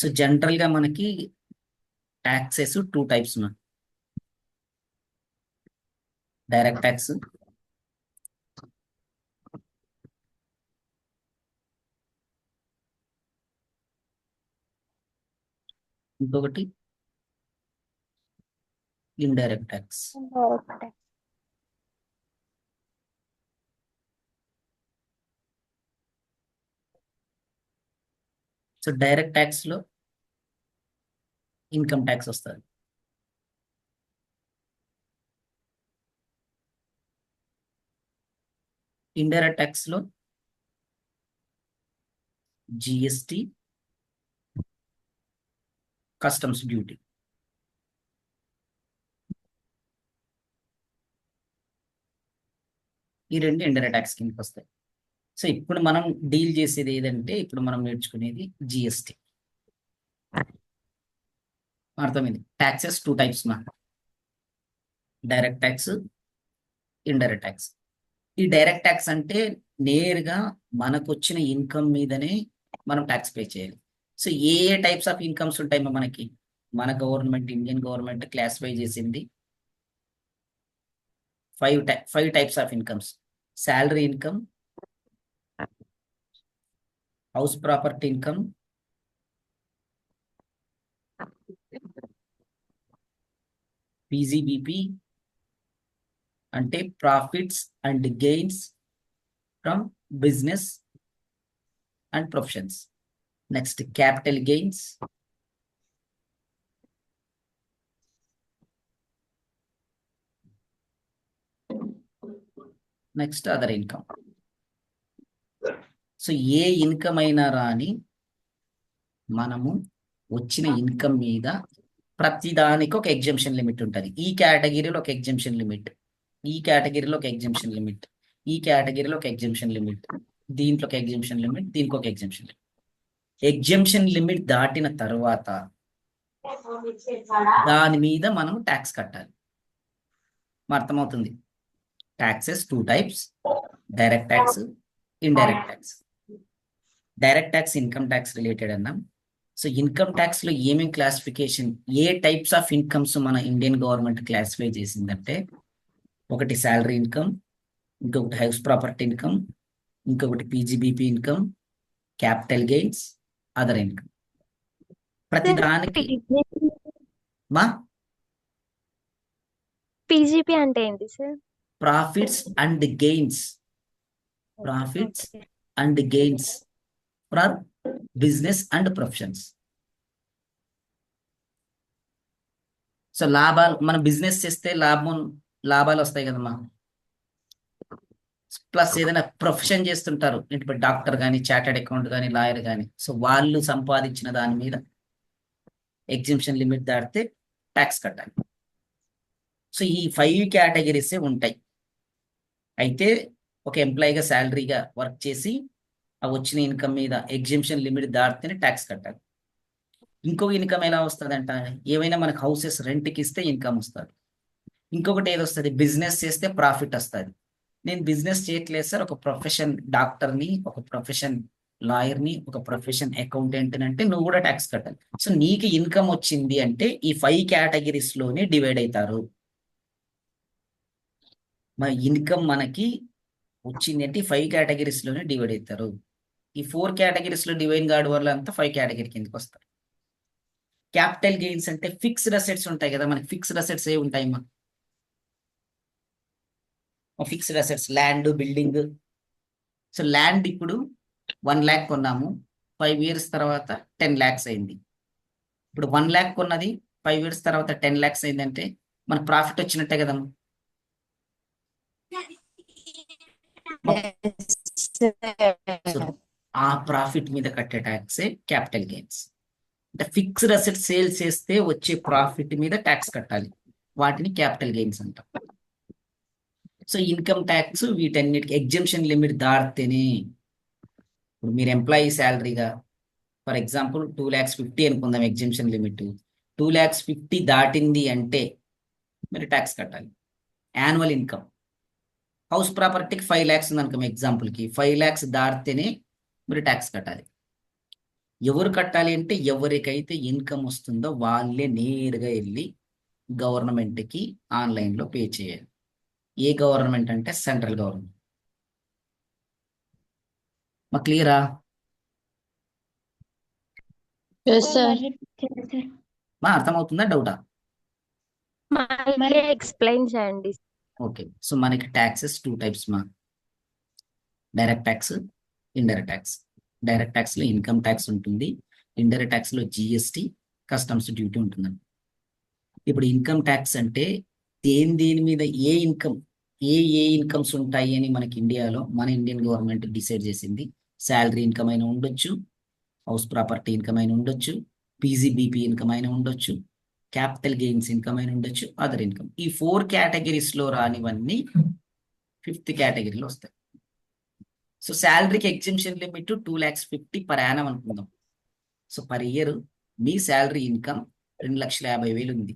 So general గా మనకి taxes two types ఉన్నాయి. డైరెక్ట్ ట్యాక్స్, ఇంకొకటి indirect tax. Direct so direct tax లో ఇన్కమ్ ట్యాక్స్ వస్తుంది. ఇండైరెక్ట్ ట్యాక్స్ లో జిఎస్టి, కస్టమ్స్ డ్యూటీ. ఈ రెండు ఇండైరెక్ట్ ట్యాక్స్ కిందకి వస్తాయి. సో ఇప్పుడు మనం డీల్ చేసేది ఏదంటే, ఇప్పుడు మనం నేర్చుకునేది జిఎస్టి. అర్థమైంది. ట్యాక్సెస్ టూ టైప్స్ మా, డైరెక్ట్ ట్యాక్స్, ఇండైరెక్ట్ ట్యాక్స్. ఈ డైరెక్ట్ ట్యాక్స్ అంటే నేరుగా మనకు వచ్చిన ఇన్కమ్ మీదనే మనం ట్యాక్స్ పే చేయాలి. సో ఏ ఏ టైప్స్ ఆఫ్ ఇన్కమ్స్ ఉంటాయి మనకి? మన గవర్నమెంట్, ఇండియన్ గవర్నమెంట్ క్లాసిఫై చేసింది five types of incomes. Salary income, house property income, PGBP అంటే profits and gains from business and professions. Next capital gains, next other income. So ఏ income అయినా రాని మనము వచ్చిన ఇన్కమ్ మీద ప్రతిదానికి ఒక ఎగ్జంప్షన్ లిమిట్ ఉంటుంది. ఈ కేటగిరీలో ఒక ఎగ్జంప్షన్ లిమిట్, ఈ కేటగిరీలో ఒక ఎగ్జంప్షన్ లిమిట్, ఈ కేటగిరీలో ఒక ఎగ్జంప్షన్ లిమిట్, దీంట్లో ఒక ఎగ్జంప్షన్ లిమిట్, దీనికి ఒక ఎగ్జంప్షన్ లిమిట్. ఎగ్జంప్షన్ లిమిట్ దాటిన తర్వాత దాని మీద మనం ట్యాక్స్ కట్టాలి. అర్థమవుతుంది. Taxes two types, direct tax, indirect tax. Direct tax income tax related అన్నాం. సో ఇన్కమ్ ట్యాక్స్ లో ఏమేమి classification, A types of incomes మన ఇండియన్ గవర్నమెంట్ క్లాసిఫై చేసిందంటే, ఒకటి శాలరీ ఇన్కమ్, ఇంకొకటి హౌస్ ప్రాపర్టీ ఇన్కమ్, ఇంకొకటి PGBP income, capital gains, other income. ప్రతి దానికి మా పీజీపీ అంటే ఏంటి sir? Profits and gains, profits and gains for business and professions. So లాభాలు, మనం బిజినెస్ చేస్తే లాభాలు వస్తాయి కదమ్మా. ప్లస్ ఏదైనా ప్రొఫెషన్ చేస్తుంటారు, ఇప్పుడు డాక్టర్ కానీ, చార్టెడ్ అకౌంట్ కానీ, లాయర్ కానీ, సో వాళ్ళు సంపాదించిన దాని మీద ఎగ్జిబిషన్ లిమిట్ దాటితే ట్యాక్స్ కట్టాలి. సో ఈ 5 కేటగిరీసే ఉంటాయి. అయితే ఒక ఎంప్లాయీగా శాలరీగా వర్క్ చేసి ఆ వచ్చిన ఇన్కమ్ మీద ఎగ్జిబిషన్ లిమిట్ దాటితేనే ట్యాక్స్ కట్టాలి. ఇంకొక ఇన్కమ్ ఎలా వస్తుందంట, ఏమైనా మనకు హౌసెస్ రెంట్కి ఇస్తే ఇన్కమ్ వస్తుంది. ఇంకొకటి ఏది వస్తుంది, బిజినెస్ చేస్తే ప్రాఫిట్ వస్తుంది. నేను బిజినెస్ చేయట్లేదు సార్, ఒక ప్రొఫెషన్ డాక్టర్ని, ఒక ప్రొఫెషన్ లాయర్ని, ఒక ప్రొఫెషన్ అకౌంటెంట్ అంటే నువ్వు కూడా ట్యాక్స్ కట్టాలి. సో నీకు ఇన్కమ్ వచ్చింది అంటే ఈ 5 కేటగిరీస్ లోనే డివైడ్ అవుతారు. మన ఇన్కమ్ మనకి వచ్చింది అంటే 5 కేటగిరీస్ లోనే డివైడ్ అవుతారు. ఈ 4 కేటగిరీస్ లో డివైడ్ కావడం వల్ల అంతా 5 కేటగిరీ కిందకి వస్తారు. క్యాపిటల్ గెయిన్స్ అంటే ఫిక్స్డ్ అసెట్స్ ఉంటాయి కదా మనకి. ఫిక్స్డ్ అసెట్స్ ఏ ఉంటాయి మా, fixed assets land, building. So land ఇప్పుడు 1 lakh కొన్నాము, 5 years తర్వాత 10 lakhs అయింది. ఇప్పుడు 1 lakh కొన్నది 5 years తర్వాత 10 lakhs అయిందంటే మనకు ప్రాఫిట్ వచ్చినట్టే కదమ్మా. సో ఆ ప్రాఫిట్ మీద కట్టే ట్యాక్సే క్యాపిటల్ గెయిన్స్. అంటే ఫిక్స్డ్ అసెట్ సేల్ చేస్తే వచ్చే ప్రాఫిట్ మీద ట్యాక్స్ కట్టాలి, వాటిని క్యాపిటల్ గెయిన్స్ అంటాం. సో ఇన్కమ్ ట్యాక్స్ వీటన్నిటికి ఎగ్జంప్షన్ లిమిట్ దాటితేనే. ఇప్పుడు మీరు ఎంప్లాయీ శాలరీగా ఫర్ ఎగ్జాంపుల్ 2,50,000 అనుకుందాం ఎగ్జంప్షన్ లిమిట్. 2,50,000 దాటింది అంటే మీరు ట్యాక్స్ కట్టాలి. యాన్యువల్ ఇన్కమ్, హౌస్ ప్రాపర్టీకి 5 lakhs ఉంది అనుకో ఎగ్జాంపుల్కి, 5 lakhs దాటితేనే మీరు ట్యాక్స్ కట్టాలి. ఎవరు కట్టాలి అంటే ఎవరికైతే ఇన్కమ్ వస్తుందో వాళ్ళే నేరుగా వెళ్ళి గవర్నమెంట్కి ఆన్లైన్లో పే చేయాలి. ఏ గవర్నమెంట్ అంటే సెంట్రల్ గవర్నమెంట్. మా క్లియరా? Yes sir. మరి సార్ మా అర్థమవుతుందా, డౌటా? మళ్ళీ ఎక్స్ప్లెయిన్ చేయండి. ఓకే, సో మనకి ట్యాక్సెస్ టూ టైప్స్ మా. Direct tax, indirect tax. Direct ట్యాక్స్లో ఇన్కమ్ ట్యాక్స్ ఉంటుంది, ఇండైరెక్ట్ ట్యాక్స్లో జిఎస్టీ, కస్టమ్స్ డ్యూటీ ఉంటుందండి. ఇప్పుడు ఇన్కమ్ ట్యాక్స్ అంటే దేని మీద ఏ ఇన్కమ్, ఏ ఇన్కమ్స్ ఉంటాయి అని మనకి ఇండియాలో మన ఇండియన్ గవర్నమెంట్ డిసైడ్ చేసింది. శాలరీ ఇన్కమ్ అయినా ఉండొచ్చు, హౌస్ ప్రాపర్టీ ఇన్కమ్ అయినా ఉండొచ్చు, పీజీబీపీ ఇన్కమ్ అయినా ఉండొచ్చు, క్యాపిటల్ గెయిన్స్ ఇన్కమ్ అయినా ఉండొచ్చు, అదర్ ఇన్కమ్. ఈ 4 కేటగిరీస్లో రానివన్నీ 5th కేటగిరీలో వస్తాయి. సో శాలరీకి ఎగ్జిబిషన్ లిమిట్ 2,50,000 పర్ యానం అనుకుందాం. సో పర్ ఇయర్ మీ శాలరీ ఇన్కమ్ 2,50,000 ఉంది,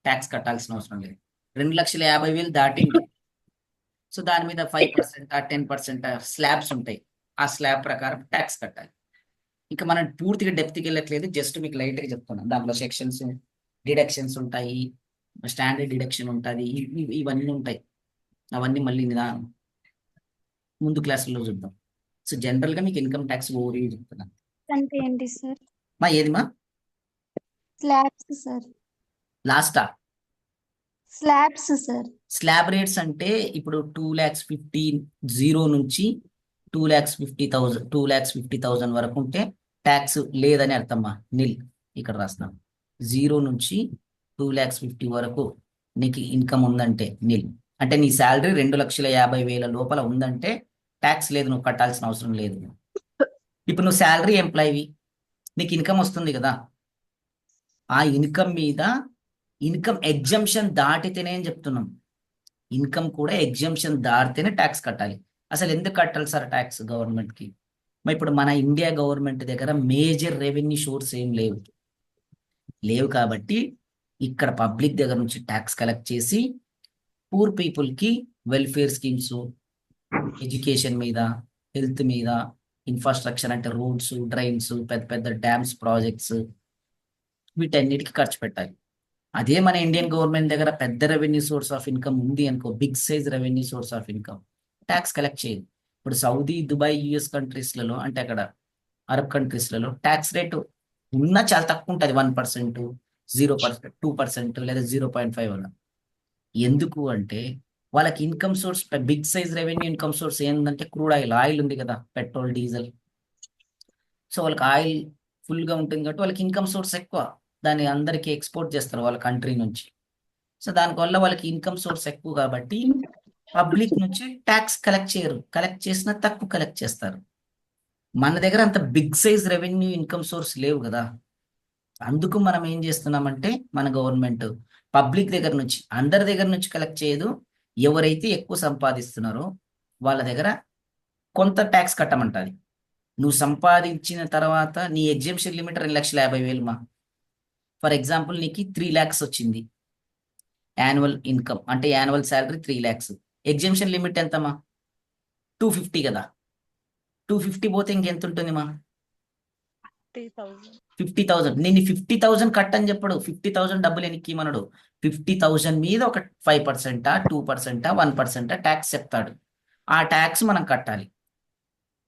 ట్యాక్స్ కట్టాల్సిన అవసరం లేదు. 2,50,000 దాటింది, సో దాని మీద 5% 10% స్లాబ్స్ ఉంటాయి. ఆ స్లాబ్ ప్రకారం ట్యాక్స్ కట్టాలి. ఇంకా మనం పూర్తిగా డెప్త్కి వెళ్ళట్లేదు, జస్ట్ మీకు లైట్గా చెప్తున్నాను. దాంట్లో సెక్షన్స్, డిడక్షన్స్ ఉంటాయి, స్టాండర్డ్ డిడక్షన్ ఉంటుంది, ఇవన్నీ ఉంటాయి. అవన్నీ మళ్ళీ నిదానం ముందు క్లాసుల్లో చూద్దాం. సో జనరల్గా మీకు ఇన్కమ్ ట్యాక్స్ ఓవర్ చెప్తున్నాను. అంటే ఏంటి సార్? మా ఏది మా స్లాబ్స్ సార్. లాస్టా? Slabs sir. స్లాబ్ రేట్స్ అంటే ఇప్పుడు 2,50,000 జీరో నుంచి 2,50,000 వరకు ఉంటే ట్యాక్స్ లేదని అర్థమ్మా, నిల్. ఇక్కడ రాస్తాను, జీరో నుంచి 2,50,000 వరకు నీకు ఇన్కమ్ ఉందంటే నిల్. అంటే నీ శాలరీ 2,50,000 లోపల ఉందంటే ట్యాక్స్ లేదు, నువ్వు కట్టాల్సిన అవసరం లేదు. ఇప్పుడు నువ్వు శాలరీ ఎంప్లాయీవి, నీకు ఇన్కమ్ వస్తుంది కదా, ఆ ఇన్కమ్ మీద ఇన్కమ్ ఎగ్జంప్షన్ దాటితేనే అని చెప్తున్నాం. ఇన్కమ్ కూడా ఎగ్జంప్షన్ దాటితేనే ట్యాక్స్ కట్టాలి. అసలు ఎందుకు కట్టాలి సార్ ట్యాక్స్ గవర్నమెంట్కి? మరి ఇప్పుడు మన ఇండియా గవర్నమెంట్ దగ్గర మేజర్ రెవెన్యూ సోర్స్ ఏం లేవు కాబట్టి ఇక్కడ పబ్లిక్ దగ్గర నుంచి ట్యాక్స్ కలెక్ట్ చేసి పూర్ పీపుల్కి వెల్ఫేర్ స్కీమ్స్, ఎడ్యుకేషన్ మీద, హెల్త్ మీద, ఇన్ఫ్రాస్ట్రక్చర్ అంటే రోడ్స్, డ్రైన్స్, పెద్ద పెద్ద డ్యామ్స్ ప్రాజెక్ట్స్, వీటన్నిటికీ ఖర్చు పెట్టాలి. అదే మన ఇండియన్ గవర్నమెంట్ దగ్గర పెద్ద రెవెన్యూ సోర్స్ ఆఫ్ ఇన్కమ్ ఉంది అనుకో, big size revenue source of income, tax collect చేయదు. ఇప్పుడు సౌదీ, దుబాయ్, యుఎస్ కంట్రీస్లలో అంటే అక్కడ అరబ్ కంట్రీస్లలో ట్యాక్స్ రేటు ఉన్నా చాలా తక్కువ ఉంటుంది, 1%, 0%, 2% లేదా 0.5 అలా. ఎందుకు అంటే వాళ్ళకి income source, big size revenue income source ఏంటంటే క్రూడ్ ఆయిల్ ఉంది కదా, పెట్రోల్, డీజిల్. సో వాళ్ళకి ఆయిల్ ఫుల్గా ఉంటుంది కాబట్టి వాళ్ళకి ఇన్కమ్ సోర్స్ ఎక్కువ, దాన్ని అందరికీ ఎక్స్పోర్ట్ చేస్తారు వాళ్ళ కంట్రీ నుంచి. సో దానివల్ల వాళ్ళకి ఇన్కమ్ సోర్స్ ఎక్కువ కాబట్టి పబ్లిక్ నుంచి ట్యాక్స్ కలెక్ట్ చేయరు, కలెక్ట్ చేసినా తక్కువ కలెక్ట్ చేస్తారు. మన దగ్గర అంత big size revenue income source లేవు కదా. అందుకు మనం ఏం చేస్తున్నామంటే మన గవర్నమెంట్ పబ్లిక్ దగ్గర నుంచి, అందరి దగ్గర నుంచి కలెక్ట్ చేయదు, ఎవరైతే ఎక్కువ సంపాదిస్తున్నారో వాళ్ళ దగ్గర కొంత ట్యాక్స్ కట్టమంటుంది. నువ్వు సంపాదించిన తర్వాత నీ ఎగ్జంప్షన్ లిమిట్ 2,50,000 మా. ఫర్ ఎగ్జాంపుల్ నీకు 3 lakhs వచ్చింది యాన్యువల్ ఇన్కమ్, అంటే annual salary 3 lakhs. Exemption limit ఎంతమా? 250 కదా. 250 పోతే ఇంకెంత ఉంటుంది మా? 50,000. నేను 50,000 కట్టని చెప్పడు, 50,000 డబ్బులు ఎనికి మనడు. 50,000 మీద ఒక 5%, 2%, 1% ట్యాక్స్ చెప్తాడు. ఆ ట్యాక్స్ మనం కట్టాలి.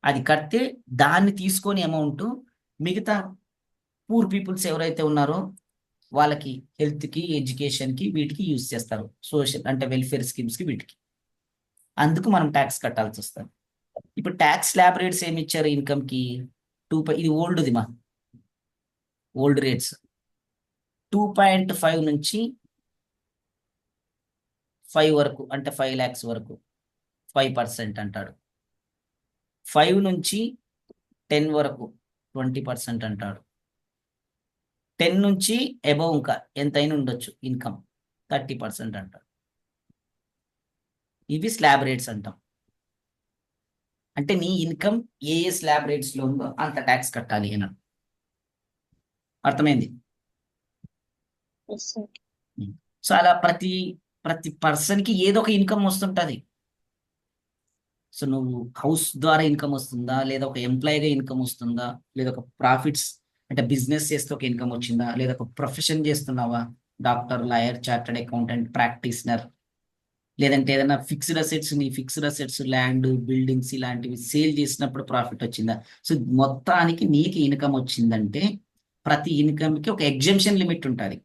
అది కడితే దాన్ని తీసుకొని అమౌంట్ మిగతా పూర్ పీపుల్స్ ఎవరైతే ఉన్నారో వాళ్ళకి హెల్త్కి, ఎడ్యుకేషన్కి, వీటికి యూజ్ చేస్తారు, సోషల్ అంటే వెల్ఫేర్ స్కీమ్స్కి, వీటికి. అందుకు మనం ట్యాక్స్ కట్టాల్సి వస్తుంది. ఇప్పుడు ట్యాక్స్ స్లాబ్ రేట్స్ ఏమి ఇచ్చారు ఇన్కమ్కి? ఇది ఓల్డ్ది మా, ఓల్డ్ రేట్స్ 2.5 నుంచి 5 వరకు, అంటే 5 lakhs వరకు 5% అంటాడు. 5 నుంచి 10 వరకు 20% అంటాడు. 10 నుంచి అబౌవ్ ఇంకా ఎంతైనా ఉండొచ్చు ఇన్కమ్, 30% అంటాడు. ఇవి స్లాబ్ రేట్స్ అంటాం. అంటే నీ ఇన్కమ్ ఏ స్లాబ్ రేట్స్ లో ఉందో అంత ట్యాక్స్ కట్టాలి అని. అర్థమైంది? Yes sir. సో అలా ప్రతి పర్సన్ కి ఏదో ఒక ఇన్కమ్ వస్తుంటది. సో నువ్వు హౌస్ ద్వారా ఇన్కమ్ వస్తుందా, లేదా ఒక ఎంప్లాయీగా ఇన్కమ్ వస్తుందా, లేదా ఒక ప్రాఫిట్స్ అంటే బిజినెస్ చేస్తే ఒక ఇన్కమ్ వచ్చిందా, లేదా ఒక ప్రొఫెషన్ చేస్తున్నావా, doctor, lawyer, chartered accountant, practitioner, లేదంటే ఏదైనా ఫిక్స్డ్ అసెట్స్ ల్యాండ్, బిల్డింగ్స్ ఇలాంటివి సేల్ చేసినప్పుడు ప్రాఫిట్ వచ్చిందా. సో మొత్తానికి నీకు ఇన్కమ్ వచ్చిందంటే ప్రతి ఇన్కమ్ కి ఒక ఎగ్జెంప్షన్ లిమిట్ ఉంటుంది.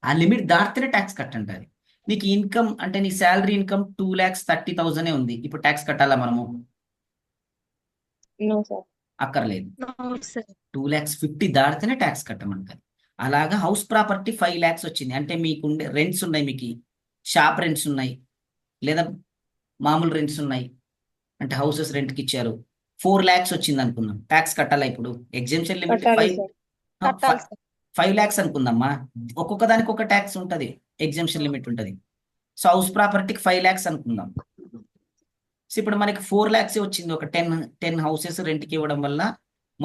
ఆ లిమిట్ దాటితేనే ట్యాక్స్ కట్ ఉంటుంది. నీకు ఇన్కమ్ అంటే నీ శాలరీ ఇన్కమ్ 2,30,000 ఉంది, ఇప్పుడు ట్యాక్స్ కట్టాలా మనము? No, sir. అక్కర్లేదు. No sir. 2,50,000 దాటితేనే ట్యాక్స్ కట్టమంటుంది. అలాగా హౌస్ ప్రాపర్టీ 5 lakhs వచ్చింది అంటే మీకు రెంట్స్ ఉన్నాయి, మీకు షాప్ రెంట్స్ ఉన్నాయి, లేదా మామూలు రెంట్స్ ఉన్నాయి, అంటే హౌసెస్ రెంట్కి ఇచ్చారు. 4 lakhs వచ్చింది అనుకుందాం, ట్యాక్స్ కట్టాలా ఇప్పుడు? ఎగ్జెంప్షన్ లిమిట్ కట్టాలి సార్. కట్టాలి సార్. 5 lakhs అనుకుందామా. ఒక్కొక్క దానికి ఒక ట్యాక్స్ ఉంటుంది, ఎగ్జెంప్షన్ లిమిట్ ఉంటుంది. సో హౌస్ ప్రాపర్టీకి 5 lakhs అనుకుందాం. సో ఇప్పుడు మనకి 4 lakhs వచ్చింది, ఒక 10 హౌసెస్ రెంట్కి ఇవ్వడం వల్ల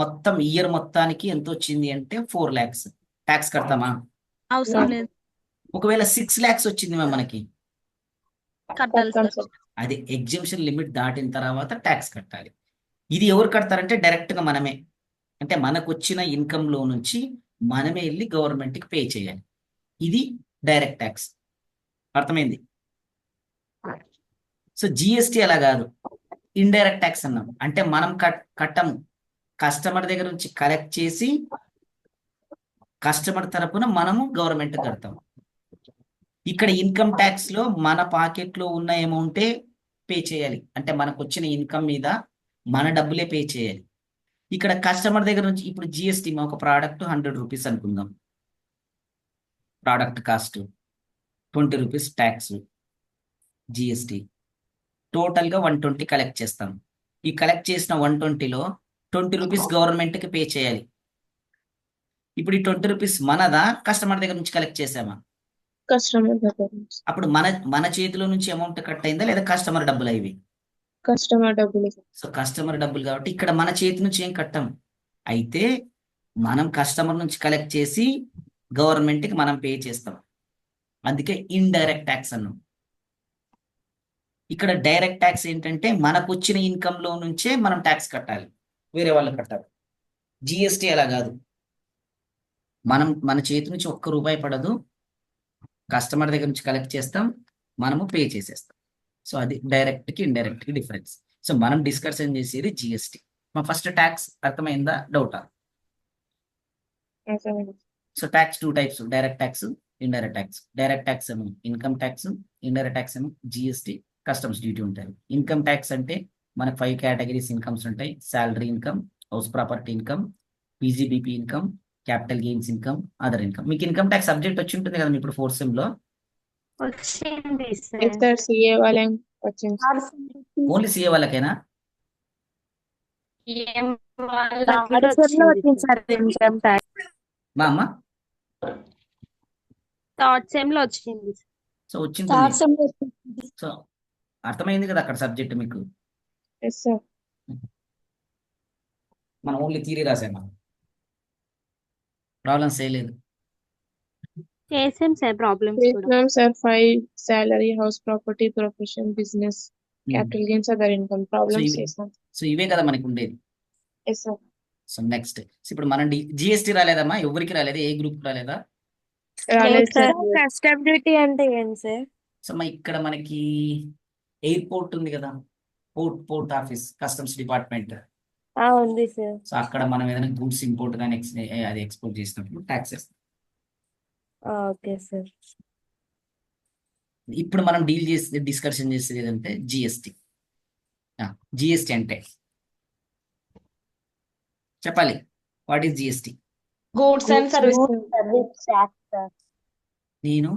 మొత్తం ఇయర్ మొత్తానికి ఎంత వచ్చింది అంటే 4 lakhs. ట్యాక్స్ కడతామా? అవసరం లేదు. ఒకవేళ 6 lakhs వచ్చింది మనకి, కట్టాలి కట్టాం సార్. సార్. అది ఎగ్జెంప్షన్ లిమిట్ దాటిన తర్వాత ట్యాక్స్ కట్టాలి. ఇది ఎవరు కడతారంటే డైరెక్ట్ గా మనమే, అంటే మనకు వచ్చిన ఇన్కమ్ లో నుంచి మనమే వెళ్ళి గవర్నమెంట్ కి పే చేయాలి. ఇది డైరెక్ట్ ట్యాక్స్. అర్థమైంది? సో జిఎస్టి అలా కాదు, ఇండైరెక్ట్ ట్యాక్స్ అన్నాం. అంటే మనం కట్టము, కస్టమర్ దగ్గర నుంచి కలెక్ట్ చేసి కస్టమర్ తరపున మనము గవర్నమెంట్ కడతాం. ఇక్కడ ఇన్కమ్ ట్యాక్స్ లో మన పాకెట్ లో ఉన్న అమౌంటే పే చేయాలి, అంటే మనకు వచ్చిన ఇన్కమ్ మీద మన డబ్బులే పే చేయాలి. ఇక్కడ కస్టమర్ దగ్గర నుంచి ఇప్పుడు జిఎస్టి, ఒక ప్రోడక్ట్ 100 రూపీస్ అనుకుందాం, product cost 20 rupees tax, GST, total గా 120 కలెక్ట్ చేస్తాం. ఈ కలెక్ట్ చేసిన 120లో 20 రూపీస్ గవర్నమెంట్ కి పే చేయాలి. ఇప్పుడు ఈ 20 రూపీస్ మనదా, కస్టమర్ దగ్గర నుంచి కలెక్ట్ చేసామా? కస్టమర్ దగ్గర నుంచి. అప్పుడు మన చేతిలో నుంచి అమౌంట్ కట్ అయిందా, లేదా కస్టమర్ డబ్బులు అవి? కస్టమర్ డబ్బులు సార్. సో కస్టమర్ డబ్బులు కాబట్టి ఇక్కడ మన చేతి నుంచి ఏం కట్టాం. అయితే మనం కస్టమర్ నుంచి కలెక్ట్ చేసి గవర్నమెంట్ కి మనం పే చేస్తాం, అందుకే ఇండైరెక్ట్ ట్యాక్స్ అన్నాం. ఇక్కడ డైరెక్ట్ ట్యాక్స్ ఏంటంటే మనకు వచ్చిన ఇన్కమ్ లో నుంచే మనం ట్యాక్స్ కట్టాలి, వేరే వాళ్ళు కట్టాలి. జిఎస్టి అలా కాదు, మన చేతి నుంచి ఒక్క రూపాయి పడదు, కస్టమర్ దగ్గర నుంచి కలెక్ట్ చేస్తాం, మనము పే చేసేస్తాం. సో అది డైరెక్ట్ కి ఇండైరెక్ట్ కి డిఫరెన్స్. సో మనం డిస్కషన్ చేసేది జిఎస్టి. మా ఫస్ట్ ట్యాక్స్ అర్థమైందా, డౌటా? అర్థమైంది. So tax 2 types, direct tax, indirect tax. Direct tax ఏమో ఇన్కమ్ ట్యాక్స్, ఇండైరెక్ట్ ట్యాక్స్ ఏమో జిఎస్టి, కస్టమ్స్ డ్యూటీ ఉంటాయి. ఇన్కమ్ ట్యాక్స్ అంటే మనకు 5 categories ఇన్కమ్స్ ఉంటాయి: salary income, house property income, PGBP income, capital gains income, other income. మీకు income tax subject వచ్చి ఉంటుంది కదా ఇప్పుడు 4th sem లో. వచ్చింది ఎస్ సార్. సార్, సిఏ వాళ్ళం వచ్చింది సార్. Only CA వాళ్ళకేనా? ఏం వాళ్ళకి కూడా వచ్చింది సార్ ఇన్కమ్ ట్యాక్స్. మా అమ్మ థర్డ్ సెమ్ లో వచ్చింది. సో వచ్చింది. థర్డ్ సెమ్ లో వచ్చింది. సో అర్థమైంది కదా అక్కడ సబ్జెక్ట్ మీకు. Yes sir. మనం ఓన్లీ థియరీ రాసామా, ప్రాబ్లమ్స్ చేయలేదు. చేసాం సార్ ప్రాబ్లమ్స్ కూడా. చేసినాం sir. 5 salary, house property, profession, business, capital gains, other income problems చేసాం. సో ఇవే కదా మనకు ఉండేది. Yes sir. సో నెక్స్ట్ ఇప్పుడు మనం జిఎస్టీ రాలేదమ్మా, ఎవరికి రాలేదు, ఏ గ్రూప్ రాలేదా? రాలేదు సార్. కస్టమ్ డ్యూటీ అంటే ఏం సార్? సో ఇక్కడ మనకి ఎయిర్పోర్ట్ ఉంది కదా, పోర్ట్ ఆఫీస్, కస్టమ్స్ డిపార్ట్మెంట్. ఉంది సార్. సో అక్కడ మనం ఏదైనా గూడ్స్ ఇంపోర్ట్ కానీ అది ఎక్స్పోర్ట్ చేసినప్పుడు ట్యాక్స్ వేస్తాం. Okay sir. ఇప్పుడు మనం డిస్కషన్ చేసేది ఏదంటే జిఎస్టి. జిఎస్టి అంటే చెప్పాలి, what is GST? Goods and service tax. నేను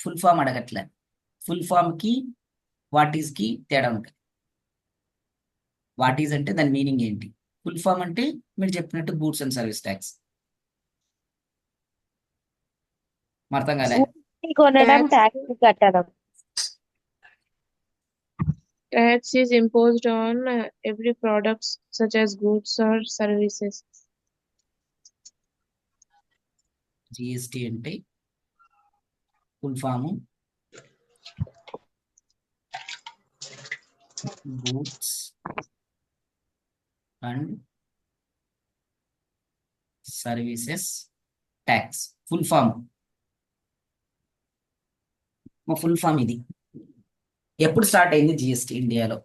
ఫుల్ ఫామ్ అడగట్లే, ఫుల్ ఫామ్ కి వాట్ ఈస్ కి తేడా ఉంటుంది. వాట్ ఈజ్ అంటే దాని మీనింగ్ ఏంటి, ఫుల్ ఫామ్ అంటే మీరు చెప్పినట్టు గూడ్స్ అండ్ సర్వీస్ ట్యాక్స్. అర్థం కాలే? కొనడం ట్యాక్స్ కట్టడం. Tax is imposed on every products such as goods or services. GST అంటే full form goods and services tax. Full form ఇది. ఎప్పుడు స్టార్ట్ అయింది జిఎస్టి ఇండియాలో?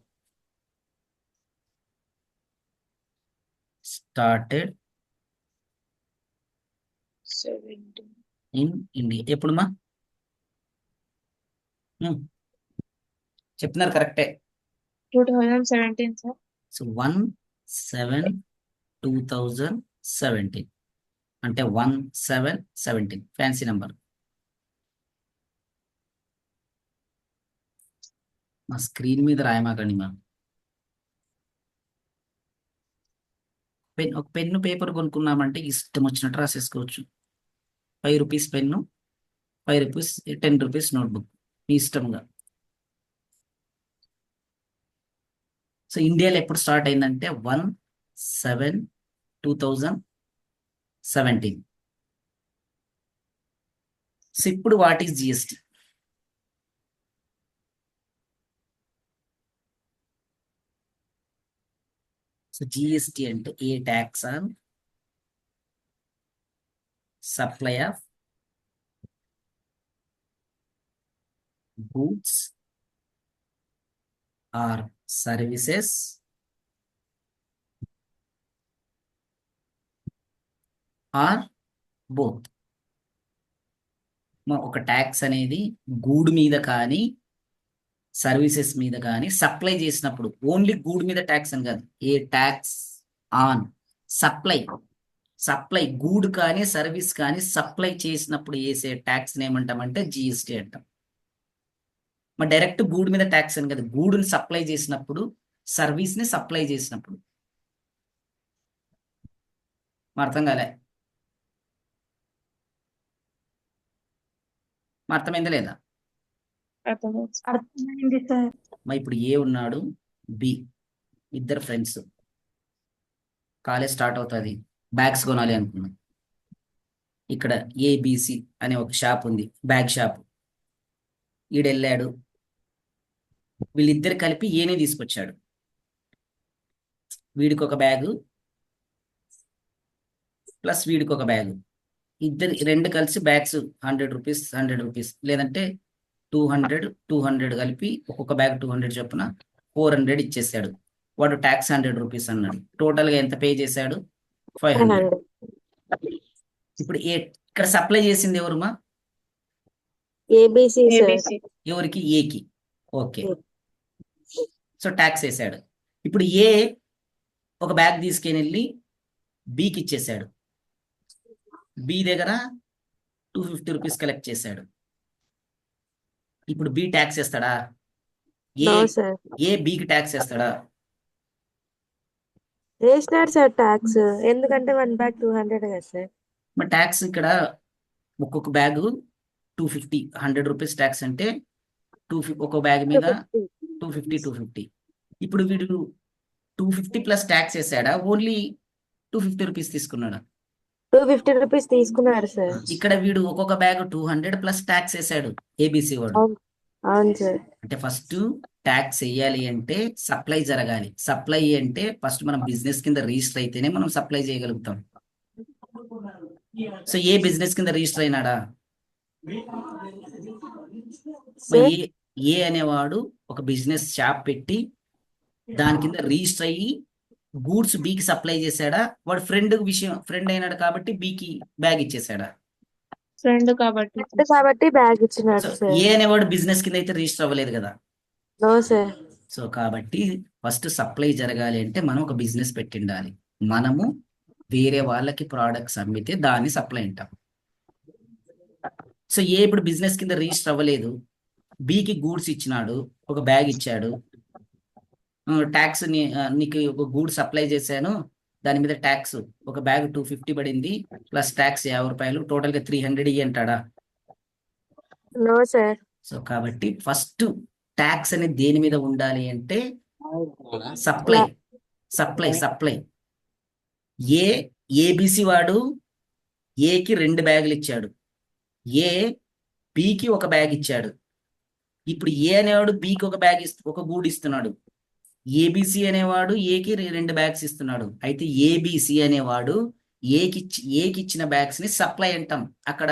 స్టార్టెడ్ 17. In India. ఎప్పుడుమా? చెప్తున్నారు కరెక్టే. 2017, sir. సో 1/7/2017 అంటే 1/7/17 ఫ్యాన్సీ నెంబర్. మా స్క్రీన్ మీద రాయమాకండి మా. ఒక పెన్ను పేపర్ కొనుక్కున్నామంటే ఇష్టం వచ్చినట్టు రాసేసుకోవచ్చు. 5 rupees pen, 5 rupees, 10 rupees notebook, మీ ఇష్టంగా. సో ఇండియాలో ఎప్పుడు స్టార్ట్ అయిందంటే 1/7/2017. సో ఇప్పుడు what is GST? So GST అంటే a tax on supply of goods or services or both. ఒక ట్యాక్స్ అనేది గూడ్ మీద కానీ సర్వీసెస్ మీద కానీ సప్లై చేసినప్పుడు, ఓన్లీ గూడ్ మీద ట్యాక్స్ అని కాదు, ఏ ట్యాక్స్ ఆన్ సప్లై గూడ్ కానీ సర్వీస్ కానీ సప్లై చేసినప్పుడు వేసే ట్యాక్స్ ఏమంటామంటే జిఎస్టి అంటాం. మరి డైరెక్ట్ గూడ్ మీద ట్యాక్స్ అని కదా, గూడ్ని సప్లై చేసినప్పుడు, సర్వీస్ని సప్లై చేసినప్పుడు. అర్థం కాలే? అర్థమైందా లేదా? అర్థమైంది సార్. మరి ఇప్పుడు ఏ ఉన్నాడు, బి, ఇద్దరు ఫ్రెండ్స్. కాలేజ్ స్టార్ట్ అవుతుంది, బ్యాగ్స్ కొనాలి అనుకున్నాం. ఇక్కడ ఏబిసి అనే ఒక షాప్ ఉంది, బ్యాగ్ షాప్. ఈడెళ్ళాడు, వీళ్ళిద్దరు కలిపి ఏనే తీసుకొచ్చాడు. వీడికి ఒక బ్యాగు ప్లస్ వీడికి ఒక బ్యాగు, రెండు కలిసి బ్యాగ్స్ 100 రూపీస్ 100 రూపీస్, లేదంటే 200 కలిపి ఒక్కొక్క బ్యాగ్ 200 చొప్పున 400 ఇచ్చేసాడు. వాడు ట్యాక్స్ 100 రూపీస్ అన్నాడు. టోటల్గా ఎంత పే చేశాడు? 500. ఇప్పుడు ఇక్కడ సప్లై చేసింది ఎవరుమా? ఏబిసి ఎవరికి? ఏకి. ఓకే, సో ట్యాక్స్ వేసాడు. ఇప్పుడు ఏ ఒక బ్యాగ్ తీసుకెళ్ళి వెళ్ళి బికి ఇచ్చేసాడు. బి దగ్గర 250 రూపీస్ కలెక్ట్ చేశాడు. ఇప్పుడు బి ట్యాక్స్ వేస్తాడా? ఏ బికి ట్యాక్స్ వేస్తాడా? వేసినారు సార్ ట్యాక్స్, ఎందుకంటే 1 బ్యాగ్ 200 కదా సార్. మరి ట్యాక్స్ ఇక్కడ ఒక్కొక్క బ్యాగ్ 250, 100 రూపీస్ ట్యాక్స్ అంటే ఒక బ్యాగ్ మీద 250. ఇప్పుడు వీడు 250 ప్లస్ ట్యాక్స్ వేసాడా, ఓన్లీ 250 రూపీస్ తీసుకున్నాడా? 250 రూపీస్ తీసుకున్నారు సార్. ఇక్కడ వీడు ఒక్కొక్క బ్యాగ్ 200 ప్లస్ ట్యాక్స్ వేసాడు, ఏబిసి వాడు. అవును సార్. అంటే ఫస్ట్ ట్యాక్స్ వేయాలి అంటే సప్లై జరగాలి. సప్లై అంటే ఫస్ట్ మనం బిజినెస్ కింద రిజిస్టర్ అయితేనే మనం సప్లై చేయగలుగుతాం. సో ఏ బిజినెస్ కింద రిజిస్టర్ అయినాడా? ఏ అనేవాడు ఒక బిజినెస్ షాప్ పెట్టి దాని కింద రిజిస్టర్ అయ్యి గూడ్స్ బికి సప్లై చేశాడా? వాడు ఫ్రెండ్ అయినాడు కాబట్టి బికి బ్యాగ్ ఇచ్చేసాడా? ఫ్రెండ్ కాబట్టి బ్యాగ్ ఇచ్చినాడు సార్. ఏ అనేవాడు బిజినెస్ కింద అయితే రిజిస్టర్ అవ్వలేదు కదా. No sir. సో కాబట్టి ఫస్ట్ సప్లై జరగాలి అంటే మనం ఒక బిజినెస్ పెట్టిండాలి. మనము వేరే వాళ్ళకి ప్రోడక్ట్స్ అమ్మితే దాన్ని సప్లై అంటాం. సో ఏ ఇప్పుడు బిజినెస్ కింద రిజిస్టర్ అవ్వలేదు, బికి గూడ్స్ ఇచ్చినాడు, ఒక బ్యాగ్ ఇచ్చాడు. ట్యాక్స్ నీకు ఒక గూడ్స్ సప్లై చేశాను, దాని మీద ట్యాక్స్ ఒక బ్యాగ్ 250 పడింది, ప్లస్ ట్యాక్స్ 50 రూపాయలు, టోటల్ గా 300 ఇయ్యి అంటాడా? No sir. సో కాబట్టి ఫస్ట్ ట్యాక్స్ అనేది దేని మీద ఉండాలి అంటే సప్లై. ఏబిసి వాడు ఏకి 2 బ్యాగులు ఇచ్చాడు, ఏ బికి ఒక బ్యాగ్ ఇచ్చాడు. ఇప్పుడు ఏ అనేవాడు బికి ఒక బ్యాగ్ ఒక గూడ్ ఇస్తున్నాడు. ఏబిసి అనేవాడు ఏకి 2 బ్యాగ్స్ ఇస్తున్నాడు. అయితే ఏబిసి అనేవాడు ఏకి ఇచ్చిన బ్యాగ్స్ ని సప్లై అంటాం. అక్కడ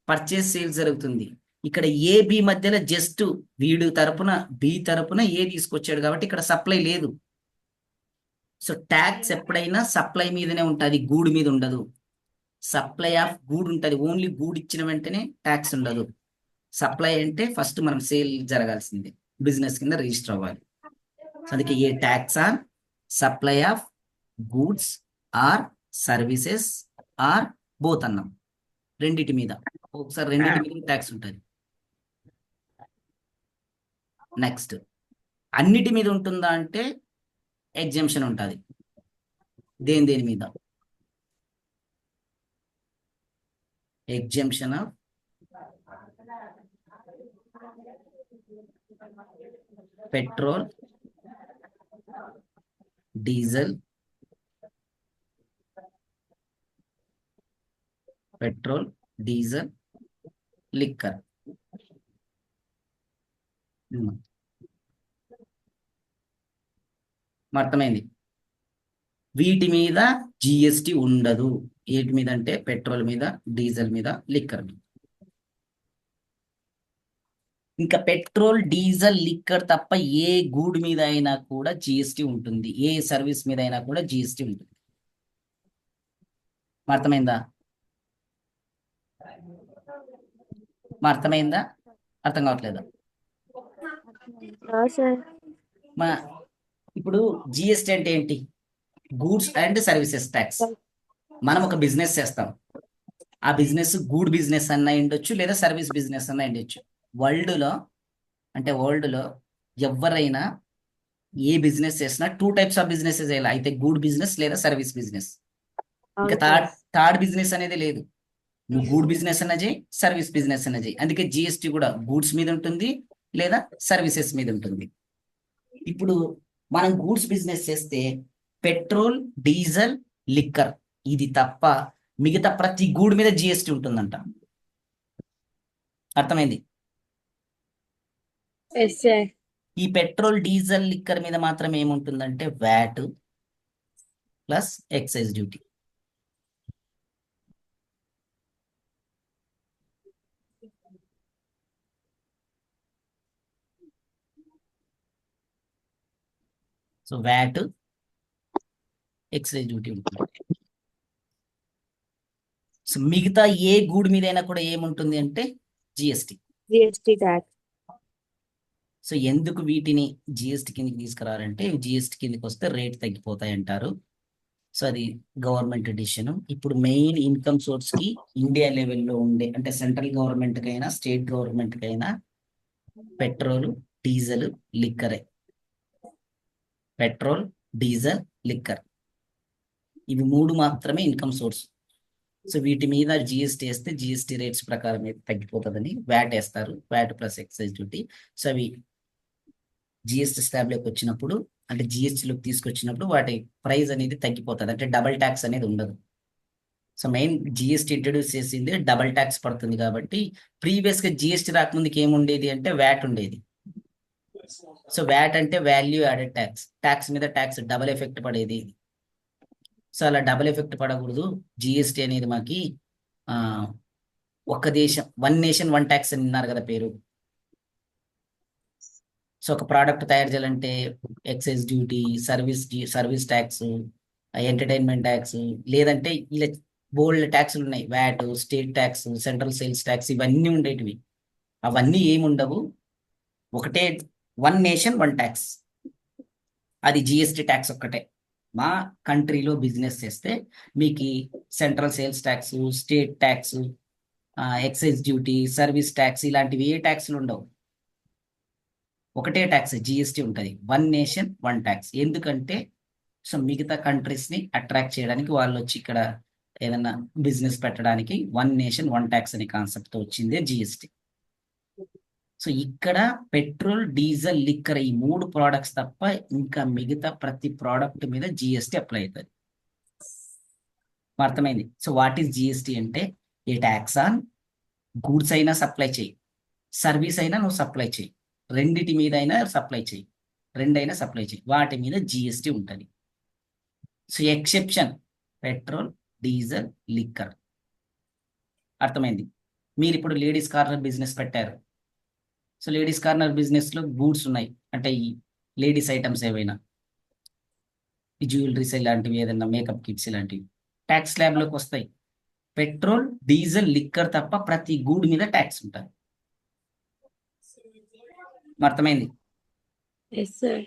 పర్చేస్ సేల్స్ జరుగుతుంది. ఇక్కడ ఏబి మధ్యలో జస్ట్ వీడు తరపున బి తరపున ఏ తీసుకొచ్చాడు కాబట్టి ఇక్కడ సప్లై లేదు. సో ట్యాక్స్ ఎప్పుడైనా సప్లై మీదనే ఉంటుంది, గూడు మీద ఉండదు. సప్లై ఆఫ్ గూడ్ ఉంటుంది, ఓన్లీ గూడ్ ఇచ్చిన వెంటనే ట్యాక్స్ ఉండదు. సప్లై అంటే ఫస్ట్ మనం సేల్ జరగాల్సిందే, బిజినెస్ కింద రిజిస్టర్ అవ్వాలి. సో అందుకే a tax on supply of goods or services or both అన్నాం. రెండిటి మీద, ఒకసారి రెండిటి మీద ట్యాక్స్ ఉంటుంది. నెక్స్ట్ అన్నిటి మీద ఉంటుందా అంటే ఎగ్జంప్షన్ ఉంటుంది. దేని మీద? Exemption of petrol, diesel, liquor. అర్థమైంది. వీటి మీద జిఎస్టి ఉండదు. ఏటి మీద అంటే పెట్రోల్ మీద, డీజిల్ మీద, లిక్కర్ మీద. ఇంకా పెట్రోల్, డీజిల్, లిక్కర్ తప్ప ఏ గూడ్ మీద అయినా కూడా జిఎస్టి ఉంటుంది. ఏ సర్వీస్ మీద అయినా కూడా జిఎస్టి ఉంటుంది. అర్థమైందా? అర్థమైందా? అర్థం కావట్లేదా? మా ఇప్పుడు జిఎస్టి అంటే ఏంటి? Goods and services tax. మనం ఒక బిజినెస్ చేస్తాం, ఆ బిజినెస్ గూడ్ బిజినెస్ అన్న ఉండొచ్చు, లేదా సర్వీస్ బిజినెస్ అన్న ఉండొచ్చు. వరల్డ్ లో ఎవరైనా ఏ బిజినెస్ చేసినా 2 టైప్స్ ఆఫ్ బిజినెస్ చేయాలి. అయితే గూడ్ బిజినెస్ లేదా సర్వీస్ బిజినెస్. ఇంకా థర్డ్ బిజినెస్ అనేది లేదు. నువ్వు గూడ్ బిజినెస్ అన్న చేయి, సర్వీస్ బిజినెస్ అన్న చేయి. అందుకే జిఎస్టి కూడా గూడ్స్ మీద ఉంటుంది లేదా సర్వీసెస్ మీద ఉంటుంది. ఇప్పుడు మనం గూడ్స్ బిజినెస్ చేస్తే పెట్రోల్, డీజిల్, లిక్కర్ ఇది తప్ప మిగతా ప్రతి గూడ్ మీద జిఎస్టి ఉంటుందంట. అర్థమైంది? ఈ పెట్రోల్, డీజిల్, లిక్కర్ మీద మాత్రం ఏముంటుందంటే VAT plus excise duty. So VAT, excise duty ఉంటుంది. సో మిగతా ఏ గూడ్ మీద అయినా కూడా ఏముంటుంది అంటే జిఎస్టి. సో ఎందుకు వీటిని జిఎస్టి కిందకి తీసుకురారంటే జిఎస్టి కిందకి వస్తే రేట్ తగ్గిపోతాయి అంటారు. సో అది గవర్నమెంట్ డిసిషన్. ఇప్పుడు మెయిన్ ఇన్కమ్ సోర్స్ కి ఇండియా లెవెల్లో ఉండే, అంటే సెంట్రల్ గవర్నమెంట్ కైనా స్టేట్ గవర్నమెంట్ కైనా పెట్రోల్, డీజిల్, లిక్కరే. పెట్రోల్, డీజిల్, లిక్కర్ ఇవి 3 మాత్రమే ఇన్కమ్ సోర్స్. సో వీటి మీద జిఎస్టీ వేస్తే జిఎస్టీ రేట్స్ ప్రకారం తగ్గిపోతుందని వ్యాట్ వేస్తారు, VAT plus excise duty. So అవి జిఎస్టీ స్లాబ్లోకి వచ్చినప్పుడు, అంటే జిఎస్టీలోకి తీసుకొచ్చినప్పుడు వాటి ప్రైస్ అనేది తగ్గిపోతుంది, అంటే డబల్ ట్యాక్స్ అనేది ఉండదు. సో మెయిన్ జిఎస్టీ ఇంట్రడ్యూస్ చేసింది డబల్ ట్యాక్స్ పడుతుంది కాబట్టి. ప్రీవియస్గా జిఎస్టీ రాకముందుకి ఏముండేది అంటే వ్యాట్ ఉండేది. సో వ్యాట్ అంటే వాల్యూ యాడెడ్ ట్యాక్స్, ట్యాక్స్ మీద ట్యాక్స్ డబల్ ఎఫెక్ట్ పడేది. సో అలా డబుల్ ఎఫెక్ట్ పడకూడదు. జిఎస్టీ అనేది మాకి ఒక దేశం, 1 నేషన్ 1 ట్యాక్స్ అని విన్నారు కదా పేరు. సో ఒక ప్రోడక్ట్ తయారు చేయాలంటే excise duty, service tax, entertainment tax, లేదంటే ఇలా బోల్డ్ ట్యాక్స్లు ఉన్నాయి. VAT, state tax, central sales tax, ఇవన్నీ ఉండేటివి. అవన్నీ ఏముండవు, ఒకటే 1 నేషన్ 1 ట్యాక్స్, అది జిఎస్టీ ట్యాక్స్ ఒక్కటే. మా కంట్రీలో బిజినెస్ చేస్తే మీకు central sales tax, state tax, excise duty, service tax ఇలాంటివి ఏ ట్యాక్స్లు ఉండవు. ఒకటే ట్యాక్స్ జిఎస్టీ ఉంటుంది, 1 నేషన్ 1 ట్యాక్స్. ఎందుకంటే సో మిగతా కంట్రీస్ని అట్రాక్ట్ చేయడానికి వాళ్ళు వచ్చి ఇక్కడ ఏదైనా బిజినెస్ పెట్టడానికి 1 నేషన్ 1 ట్యాక్స్ అనే కాన్సెప్ట్తో వచ్చిందే జిఎస్టీ. సో ఇక్కడ పెట్రోల్, డీజిల్, లిక్కర్ ఈ 3 ప్రోడక్ట్స్ తప్ప ఇంకా మిగతా ప్రతి ప్రోడక్ట్ మీద జిఎస్టీ అప్లై అవుతుంది. అర్థమైంది? సో వాట్ ఈస్ జిఎస్టీ అంటే ఏ ట్యాక్స్ ఆన్ గూడ్స్ అయినా సప్లై చేయి, సర్వీస్ అయినా నువ్వు సప్లై చేయి, రెండిటి మీద అయినా సప్లై చేయి. రెండైనా సప్లై చేయి, వాటి మీద జిఎస్టీ ఉంటుంది. So exception petrol, diesel, liquor. అర్థమైంది? మీరు ఇప్పుడు లేడీస్ కార్నర్ బిజినెస్ పెట్టారు. సో లేడీస్ కార్నర్ బిజినెస్ లో గూడ్స్ ఉన్నాయి, అంటే ఈ లేడీస్ ఐటమ్స్ ఏవైనా, ఈ జ్యువెలరీస్ ఇలాంటివి, ఏదైనా మేకప్ కిట్స్ ఇలాంటివి ట్యాక్స్ స్లాబ్ లోకి వస్తాయి. పెట్రోల్, డీజిల్, లిక్కర్ తప్ప ప్రతి గూడ్ మీద ట్యాక్స్ ఉంటుంది. అర్థమైంది? Yes sir.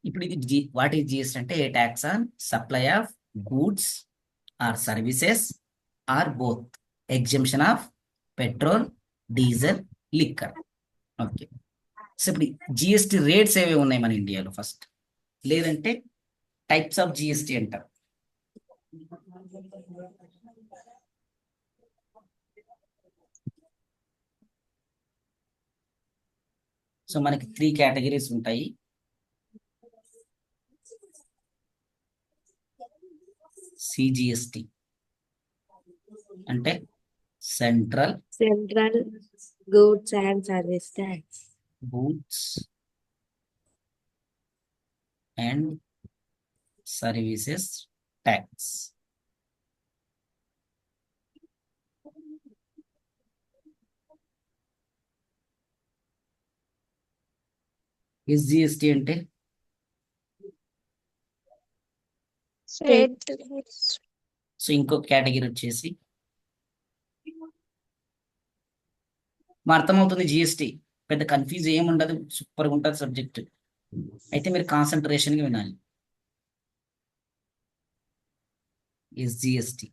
ఇప్పుడు ఇది వాట్ ఈస్ జిఎస్టీ అంటే a tax on supply of goods or services or both, exemption of petrol, diesel, liquor. Okay. So ఇప్పుడు జిఎస్టీ రేట్స్ ఏవే ఉన్నాయి మన ఇండియాలో ఫస్ట్, లేదంటే టైప్స్ ఆఫ్ జిఎస్టీ అంటారు. సో మనకి 3 కేటగిరీస్ ఉంటాయి. సిజిఎస్టి అంటే central goods and service tax. Goods and services tax. SGST అంటే స్టేట్. సో ఇంకొక కేటగిరీ వచ్చేసి, మా అర్థమవుతుంది జిఎస్టి, పెద్ద కన్ఫ్యూజ్ ఏముండదు, సూపర్గా ఉంటుంది సబ్జెక్ట్. అయితే మీరు కాన్సన్ట్రేషన్గా వినాలి. ఎస్జిఎస్టి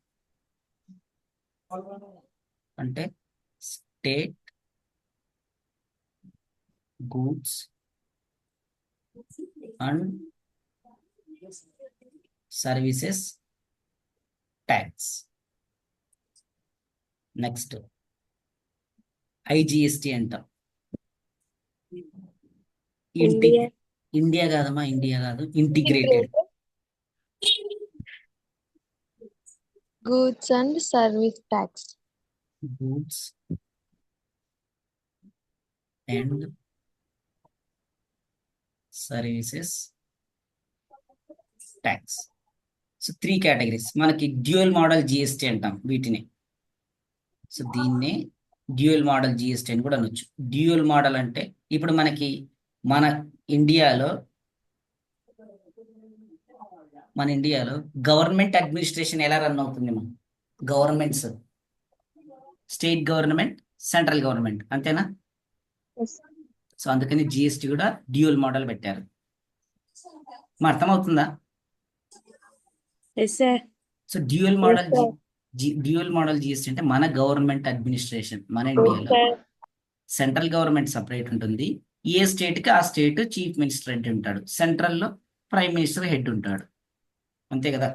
అంటే state goods and services tax. Next IGST అంటాం. ఇండియా కాదమ్మా, ఇండియా కాదు, integrated. Goods and service tax. Goods and services tax. So 3 categories. మనకి డ్యూయల్ మోడల్ జిఎస్టీ అంటాం వీటిని. సో దీన్నే డ్యూయల్ మోడల్ జిఎస్టీ అని కూడా అనొచ్చు. డ్యూయల్ మోడల్ అంటే ఇప్పుడు మనకి మన ఇండియాలో గవర్నమెంట్ అడ్మినిస్ట్రేషన్ ఎలా రన్ అవుతుంది? మనం governments, state government, central government, అంతేనా? Yes. సో అందుకని జిఎస్టీ కూడా డ్యూయల్ మోడల్ పెట్టారు. మా అర్థమవుతుందా? Yes sir. So dual model GST అంటే మన గవర్నమెంట్ అడ్మినిస్ట్రేషన్, మన ఇండియాలో సెంట్రల్ గవర్నమెంట్ సపరేట్ ఉంటుంది. ఏ స్టేట్ కి ఆ స్టేట్ చీఫ్ మినిస్టర్ హెడ్ ఉంటాడు, సెంట్రల్ లో ప్రైమ్ మినిస్టర్ హెడ్ ఉంటాడు, అంతే కదా?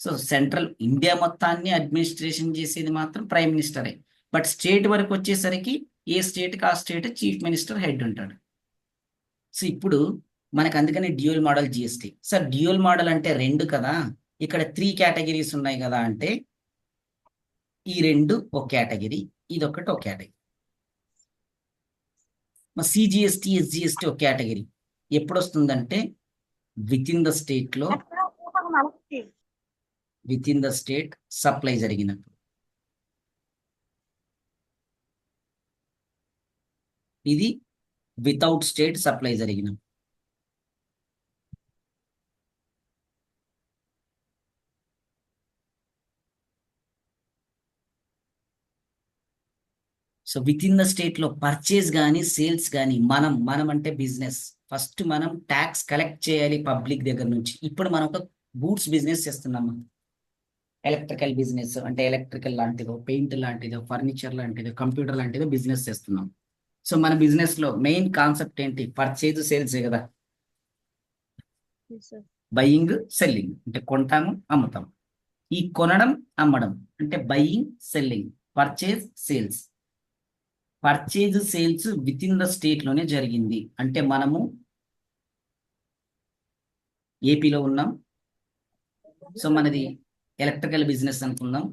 సో సెంట్రల్ ఇండియా మొత్తాన్ని అడ్మినిస్ట్రేషన్ చేసేది మాత్రం ప్రైమ్ మినిస్టరే. బట్ స్టేట్ వరకు వచ్చేసరికి ఏ స్టేట్ కి ఆ స్టేట్ చీఫ్ మినిస్టర్ హెడ్ ఉంటాడు. సో ఇప్పుడు మనకు అందుకని dual model GST. Sir dual model అంటే 2 కదా, ఇక్కడ 3 కేటగిరీస్ ఉన్నాయి కదా అంటే, ఈ 2 ఒక కేటగిరీ, ఇది ఒకటి ఒక కేటగిరీ. మా సిజిఎస్టీ, ఎస్జిఎస్టీ ఒక కేటగిరీ. ఎప్పుడు వస్తుందంటే within the state supply జరిగినప్పుడు. ఇది వితౌట్ స్టేట్ సప్లై జరిగినప్పుడు. So within the state లో పర్చేజ్ కానీ సేల్స్ కానీ, మనం అంటే బిజినెస్, ఫస్ట్ మనం ట్యాక్స్ కలెక్ట్ చేయాలి పబ్లిక్ దగ్గర నుంచి. ఇప్పుడు మనం ఒక గూడ్స్ బిజినెస్ చేస్తున్నాము, ఎలక్ట్రికల్ బిజినెస్ అంటే ఎలక్ట్రికల్ లాంటిదో, పెయింట్ లాంటిదో, ఫర్నిచర్ లాంటిదో, కంప్యూటర్ లాంటిదో బిజినెస్ చేస్తున్నాం. సో మన బిజినెస్ లో మెయిన్ కాన్సెప్ట్ ఏంటి? పర్చేజ్ సేల్సే కదా. Yes, sir. బయింగ్, సెల్లింగ్ అంటే కొంటాము, అమ్ముతాం. ఈ కొనడం, అమ్మడం అంటే buying, selling, purchase, sales. Purchase, sales with in the state లోనే జరిగింది అంటే మనము ఏపీలో ఉన్నాం. సో మనది ఎలక్ట్రికల్ బిజినెస్ అనుకుందాం,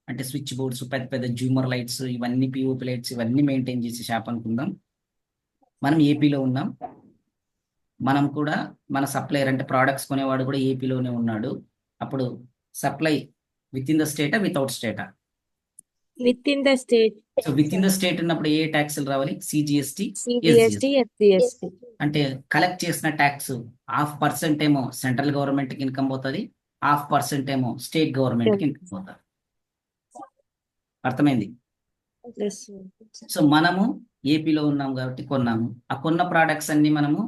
అంటే స్విచ్ బోర్డ్స్, పెద్ద పెద్ద జూమర్ లైట్స్, ఇవన్నీ పిఓపి లైట్స్, ఇవన్నీ మెయింటైన్ చేసే షాప్ అనుకుందాం. మనం ఏపీలో ఉన్నాం, మనం కూడా మన సప్లయర్ అంటే ప్రోడక్ట్స్ కొనేవాడు కూడా ఏపీలోనే ఉన్నాడు. అప్పుడు సప్లై విత్ ఇన్ ద స్టేటా వితౌట్ స్టేటా? Within the state. So within the state ఉన్నప్పుడు ఏ ట్యాక్స్లు రావాలి? CGST, CGST, SGST. అంటే కలెక్ట్ చేసిన ట్యాక్స్ 0.5% ఏమో సెంట్రల్ గవర్నమెంట్ కి ఇన్కమ్ పోతుంది, 0.5% ఏమో స్టేట్ గవర్నమెంట్ కి ఇన్కమ్ పోతుంది. అర్థమైంది? సో మనము ఏపీలో ఉన్నాం కాబట్టి కొన్నాము, ఆ కొన్న ప్రోడక్ట్స్ అన్ని మనము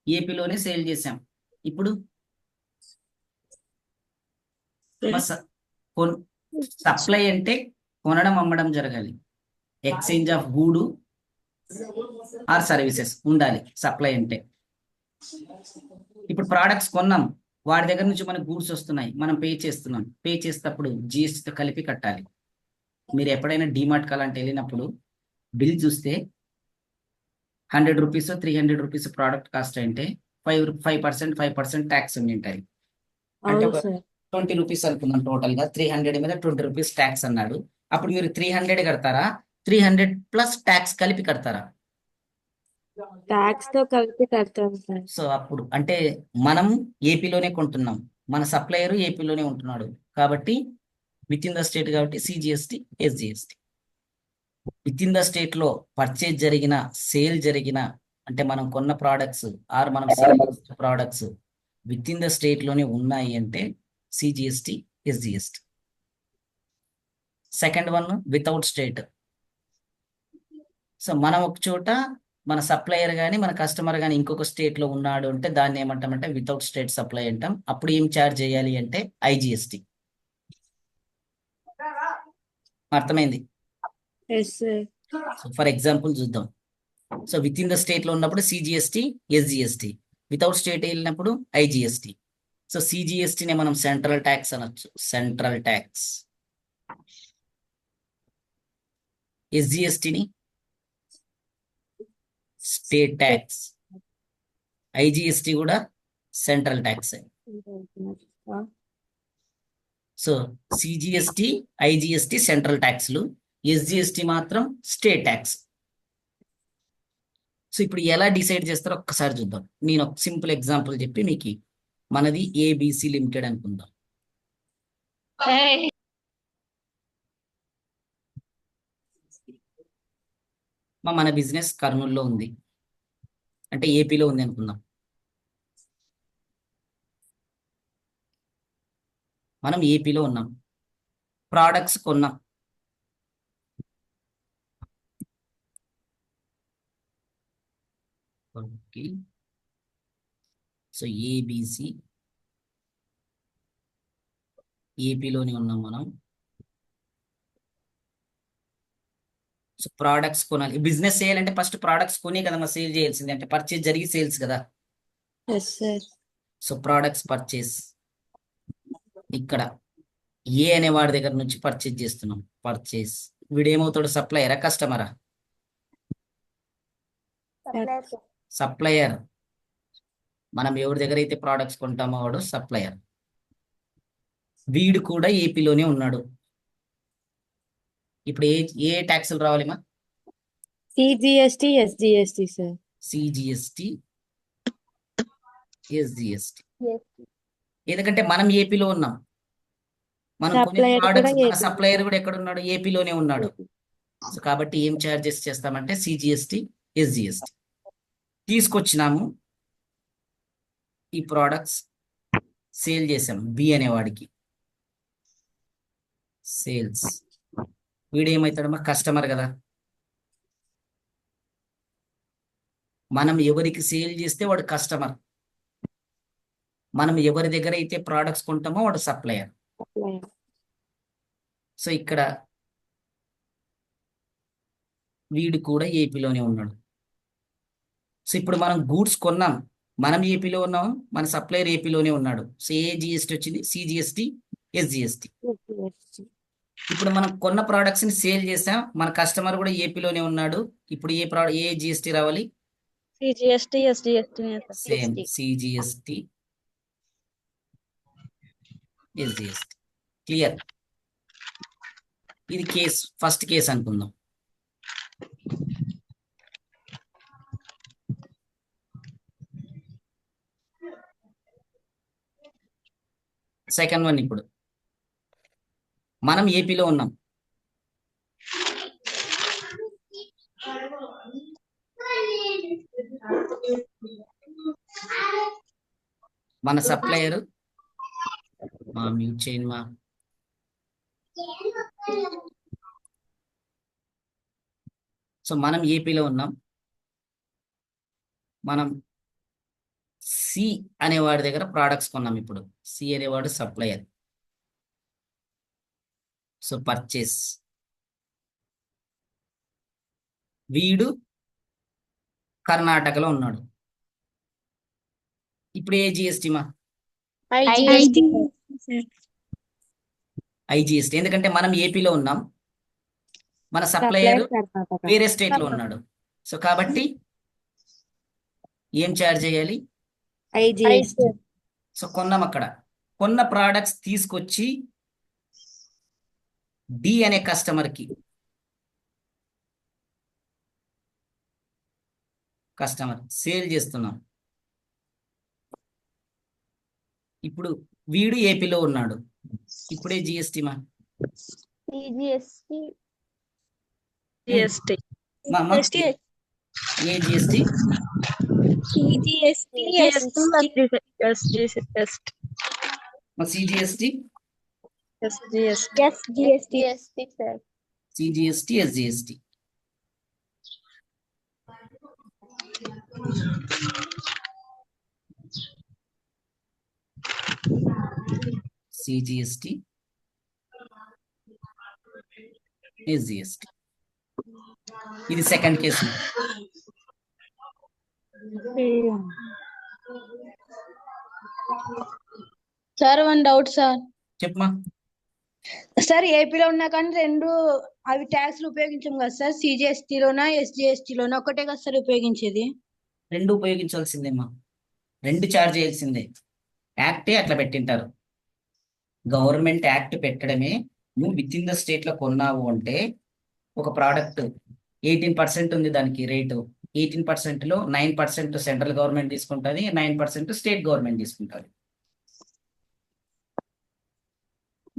ఏపీలోనే సేల్ చేసాం. ఇప్పుడు సప్లై అంటే కొనడం అమ్మడం జరగాలి, ఎక్స్చేంజ్ ఆఫ్ గూడు ఆర్ సర్వీసెస్ ఉండాలి సప్లై అంటే. ఇప్పుడు ప్రోడక్ట్స్ కొన్నాం, వాడి దగ్గర నుంచి మనకు గూడ్స్ వస్తున్నాయి, మనం పే చేస్తున్నాం. పే చేసేటప్పుడు జిఎస్టీతో కలిపి కట్టాలి. మీరు ఎప్పుడైనా డిమార్ట్ అలాంటి వెళ్ళినప్పుడు బిల్ చూస్తే 100 రూపీస్ 300 రూపీస్ ప్రోడక్ట్ కాస్ట్ అంటే 5% ట్యాక్స్ ఉండి ఉంటాయి. అంటే అవును ఒక సార్. 20 రూపీస్ అనుకుందాం, టోటల్ గా 300 మీద 20 రూపీస్ ట్యాక్స్ అన్నాడు. అప్పుడు మీరు 300 కడతారా, 300 ప్లస్ ట్యాక్స్ కలిపి కడతారా? ట్యాక్స్ తో కలిపి కడతాం సార్. సో అప్పుడు అంటే మనం ఏపీలోనే కొంటున్నాం, మన సప్లయర్ ఏపీలోనే ఉంటున్నాడు కాబట్టి విత్ ఇన్ ద స్టేట్ కాబట్టి CGST, SGST. With in the state లో పర్చేజ్ జరిగిన, సేల్ జరిగిన, అంటే మనం కొన్న ప్రోడక్ట్స్ ఆర్ మనం సేల్ చేసిన products with in the state లోనే ఉన్నాయి అంటే CGST, SGST. Second one without state. So మనం ఒక చోట, మన సప్లయర్ కానీ మన కస్టమర్ కానీ ఇంకొక స్టేట్ లో ఉన్నాడు అంటే దాన్ని ఏమంటామంటే వితౌట్ స్టేట్ సప్లై అంటాం. అప్పుడు ఏం ఛార్జ్ చేయాలి అంటే ఐజిఎస్టి. అర్థమైంది? Yes sir. So for example చూద్దాం. So within the state లో ఉన్నప్పుడు సిజిఎస్టి, ఎస్జిఎస్టి. వితౌట్ స్టేట్ వెళ్ళినప్పుడు ఐజిఎస్టి. సో సిజిఎస్టిని మనం సెంట్రల్ ట్యాక్స్ అనొచ్చు, సెంట్రల్ ట్యాక్స్. ఎస్జిఎస్టిని స్టేట్ ట్యాక్స్. ఐజిఎస్టి కూడా central tax. So CGST, IGST central ట్యాక్స్లు, ఎస్జిఎస్టి మాత్రం స్టేట్ ట్యాక్స్. సో ఇప్పుడు ఎలా డిసైడ్ చేస్తారో ఒక్కసారి చూద్దాం. నేను ఒక సింపుల్ ఎగ్జాంపుల్ చెప్పి మీకు, మనది ఏబిసి లిమిటెడ్ అనుకుందాం. మన బిజినెస్ కర్నూలులో ఉంది, అంటే ఏపీలో ఉంది అనుకుందాం. మనం ఏపీలో ఉన్నాం, ప్రోడక్ట్స్ కొన్నాం. సో ఏబిసి ఏపీలోనే ఉన్నాం మనం. సో ప్రోడక్ట్స్ కొనాలి. బిజినెస్ చేయాలంటే ఫస్ట్ ప్రోడక్ట్స్ కొనే కదా సేల్ చేయాల్సింది, అంటే పర్చేజ్ జరిగి సేల్స్ కదా. Yes sir. So products purchase, ఇక్కడ ఏ అనే వాడి దగ్గర నుంచి పర్చేజ్ చేస్తున్నాం. పర్చేస్, వీడేమవుతాడు? సప్లయరా, కస్టమరా? సప్లయర్. మనం ఎవరి దగ్గర అయితే ప్రోడక్ట్స్ కొంటామో వాడు సప్లయర్. వీడు కూడా ఏపీలోనే ఉన్నాడు. ఇప్పుడు ఏ ట్యాక్స్లు రావాలిమా? CGST, SGST sir. CGST, SGST. ఎందుకంటే మనం ఏపీలో ఉన్నాం, మనం కొనే సప్లయర్ కూడా ప్రోడక్ట్స్, మన ఏపీ. సప్లయర్ కూడా ఎక్కడ ఉన్నాడు? ఏపీలోనే ఉన్నాడు. సో కాబట్టి ఏం ఛార్జెస్ చేస్తామంటే సిజిఎస్టి, ఎస్జిఎస్టి. తీసుకొచ్చినాము, ఈ ప్రోడక్ట్స్ సేల్ చేసాం బి అనేవాడికి, సేల్స్. వీడేమవుతాడమ్మా? కస్టమర్ కదా. మనం ఎవరికి సేల్ చేస్తే వాడు కస్టమర్, మనం ఎవరి దగ్గర అయితే ప్రోడక్ట్స్ కొంటామో వాడు సప్లయర్. సో ఇక్కడ వీడు కూడా ఏపీలోనే ఉన్నాడు. సో ఇప్పుడు మనం గూడ్స్ కొన్నాం, మనం ఏపీలో ఉన్నాం, మన సప్లయర్ ఏపీలోనే ఉన్నాడు. సో ఏ జిఎస్టీ వచ్చింది? CGST, SGST. ఇప్పుడు మనం కొన్న ప్రోడక్ట్స్ ని సేల్ చేసాం, మన కస్టమర్ కూడా ఏపీలోనే ఉన్నాడు. ఇప్పుడు ఏ జిఎస్టీ రావాలి? CGST, SGST. Same CGST, SGST. Clear? ఇది కేస్, ఫస్ట్ కేస్ అనుకుందాం. సెకండ్ వన్ ఇప్పుడు మనం ఏపీలో ఉన్నాం. మన సప్లయర్ మ్యూట్ చేయండి మా. సో మనం ఏపీలో ఉన్నాం. మనం సి అనేవాడి దగ్గర ప్రోడక్ట్స్ కొన్నాం. ఇప్పుడు సి అనేవాడు సప్లయర్. So purchase. వీడు కర్ణాటకలో ఉన్నాడు. ఇప్పుడు ఏ జిఎస్టీ మా? IGST. ఐజిఎస్టీ. ఎందుకంటే మనం ఏపీలో ఉన్నాం, మన సప్లయర్ వేరే స్టేట్ లో ఉన్నాడు. సో కాబట్టి ఏం ఛార్జ్ చేయాలి? IGST. సో కొన్నాం. అక్కడ కొన్న ప్రోడక్ట్స్ తీసుకొచ్చి డి అనే కస్టమర్ సేల్ చేస్తున్నాం. ఇప్పుడు వీడు ఏపీలో ఉన్నాడు. ఇప్పుడే జిఎస్టీ మా. CGST. మా ఏ జిఎస్టీ? మా CGST, CGST, SGST. CGST, SGST. ఇది second case. Sir one doubt sir. చెప్పమా. సార్ ఏపీలో ఉన్నా కానీ రెండు అవి ట్యాక్స్లు ఉపయోగించాం కదా సార్, సిజిఎస్టీ లోనా ఎస్జిఎస్టీ లోనా ఒకటే కదా సార్ ఉపయోగించేది? రెండు ఉపయోగించాల్సిందేమ్మా, రెండు ఛార్జ్ చేయాల్సిందే. యాక్టే అట్లా పెట్టింటారు. గవర్నమెంట్ యాక్ట్ పెట్టడమే. నువ్వు విత్ ఇన్ ద స్టేట్ లో కొన్నావు అంటే ఒక ప్రోడక్ట్ 18% ఉంది దానికి రేటు. 18% లో 9% సెంట్రల్ గవర్నమెంట్ తీసుకుంటుంది, 9% స్టేట్ గవర్నమెంట్ తీసుకుంటుంది.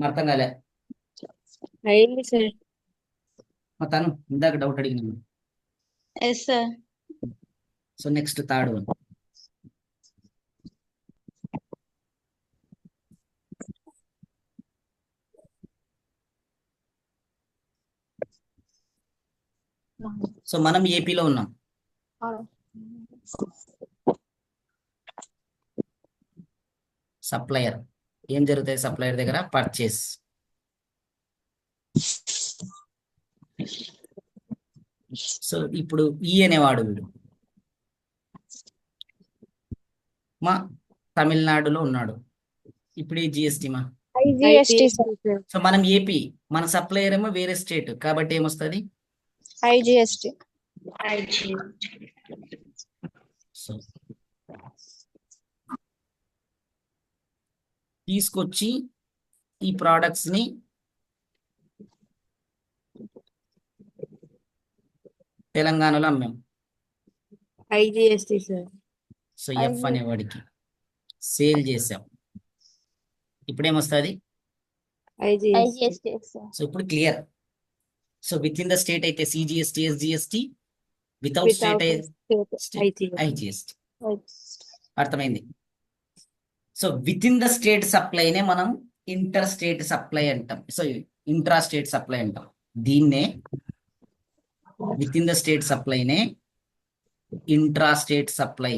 అర్థం కాలే? అయింది సార్. తను ఇందాక డౌట్ అడిగినాను. Yes sir. So next third one. So మనం ఏపీలో ఉన్నాం. సప్లయర్ ఏం జరుగుతాయి? సప్లయర్ దగ్గర పర్చేస్. సో ఇప్పుడు ఈ అనేవాడు వీడు మా తమిళనాడులో ఉన్నాడు. ఇప్పుడు ఈ జిఎస్టీ మా. IGST sir. సో మనం ఏపీ, మన సప్లయర్ ఏమో వేరే స్టేట్, కాబట్టి ఏమొస్తుంది? IGST. సో తీసుకొచ్చి ఈ ప్రోడక్ట్స్ ని తెలంగాణలో అమ్మాం. IGST sir. సో ఎఫ్ అనేవాడికి సేల్ చేసాం. ఇప్పుడు ఏమొస్తుంది? IGST. సో ఇప్పుడు clear. So within the state అయితే CGST, SGST. Without state IGST. అర్థమైంది? So within the state సప్లైనే మనం ఇంటర్ స్టేట్ సప్లై అంటాం. సో ఇంట్రా స్టేట్ సప్లై అంటాం. దీన్నే విత్ ఇన్ ద స్టేట్ సప్లైనే ఇంట్రా స్టేట్ సప్లై.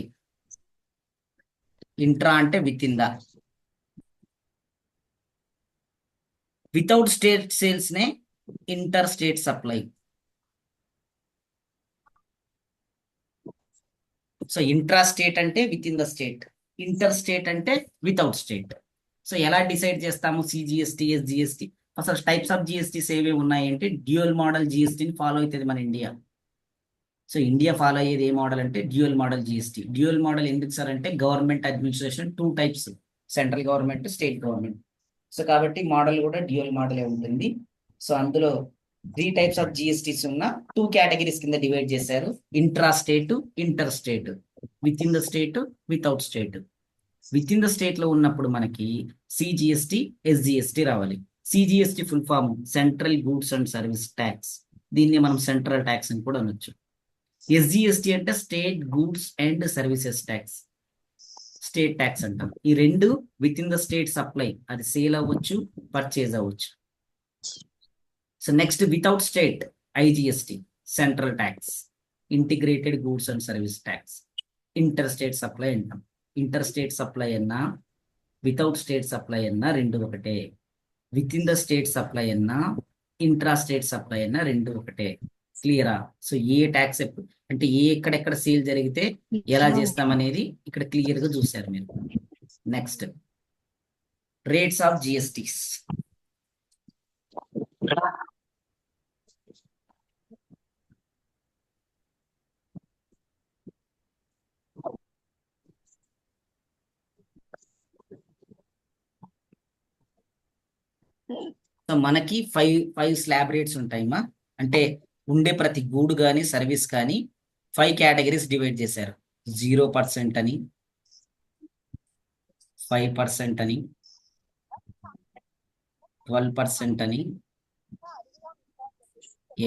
ఇంట్రా అంటే within the. Without state sales నే inter state supply. So intra state అంటే within the state, inter state అంటే without state. So ఎలా decide చేస్తాము? CGST, SGST. అసలు types of GSTs ఏవి ఉన్నాయి అంటే డ్యూయల్ మోడల్ జిఎస్టీని ఫాలో అవుతుంది మన ఇండియా. సో ఇండియా ఫాలో అయ్యేది ఏ మోడల్ అంటే dual model GST. Dual model ఎందుకు సార్ అంటే government administration 2 types, central government, state government. So కాబట్టి మోడల్ కూడా డ్యూయల్ మోడలే ఉంటుంది. సో అందులో 3 types ఆఫ్ జిఎస్టీస్ ఉన్న 2 categories కింద డివైడ్ చేశారు. Intra state, inter state, within the state, without state. Within the state లో ఉన్నప్పుడు మనకి సిజిఎస్టి, ఎస్జిఎస్టి రావాలి. CGST full form central goods and service tax, దీన్ని మనం సెంట్రల్ ట్యాక్స్ అని కూడా అనొచ్చు. ఎస్జిఎస్టి అంటే state goods and services tax, state tax అంటాం. ఈ రెండు within the state supply, అది సేల్ అవ్వచ్చు, పర్చేజ్ అవ్వచ్చు. So next without state IGST, central tax, integrated goods and service tax. Inter state supply అంటాం. ఇంటర్ స్టేట్ సప్లై అన్నా without state supply అన్నా రెండు ఒకటే. With in the state supply అన్నా intra state supply అన్నా రెండు ఒకటే. క్లియరా? సో ఏ ట్యాక్స్ అంటే ఎక్కడెక్కడ సేల్ జరిగితే ఎలా చేస్తాం అనేది ఇక్కడ క్లియర్ గా చూసారు మీరు. Next rates of GSTs. So మనకి ఫైవ్ స్లాబ్ రేట్స్ ఉంటాయమ్మా. అంటే ఉండే ప్రతి గూడు కానీ సర్వీస్ కానీ 5 కేటగిరీస్ డివైడ్ చేశారు. 0% అని, 5% అని, 12% అని,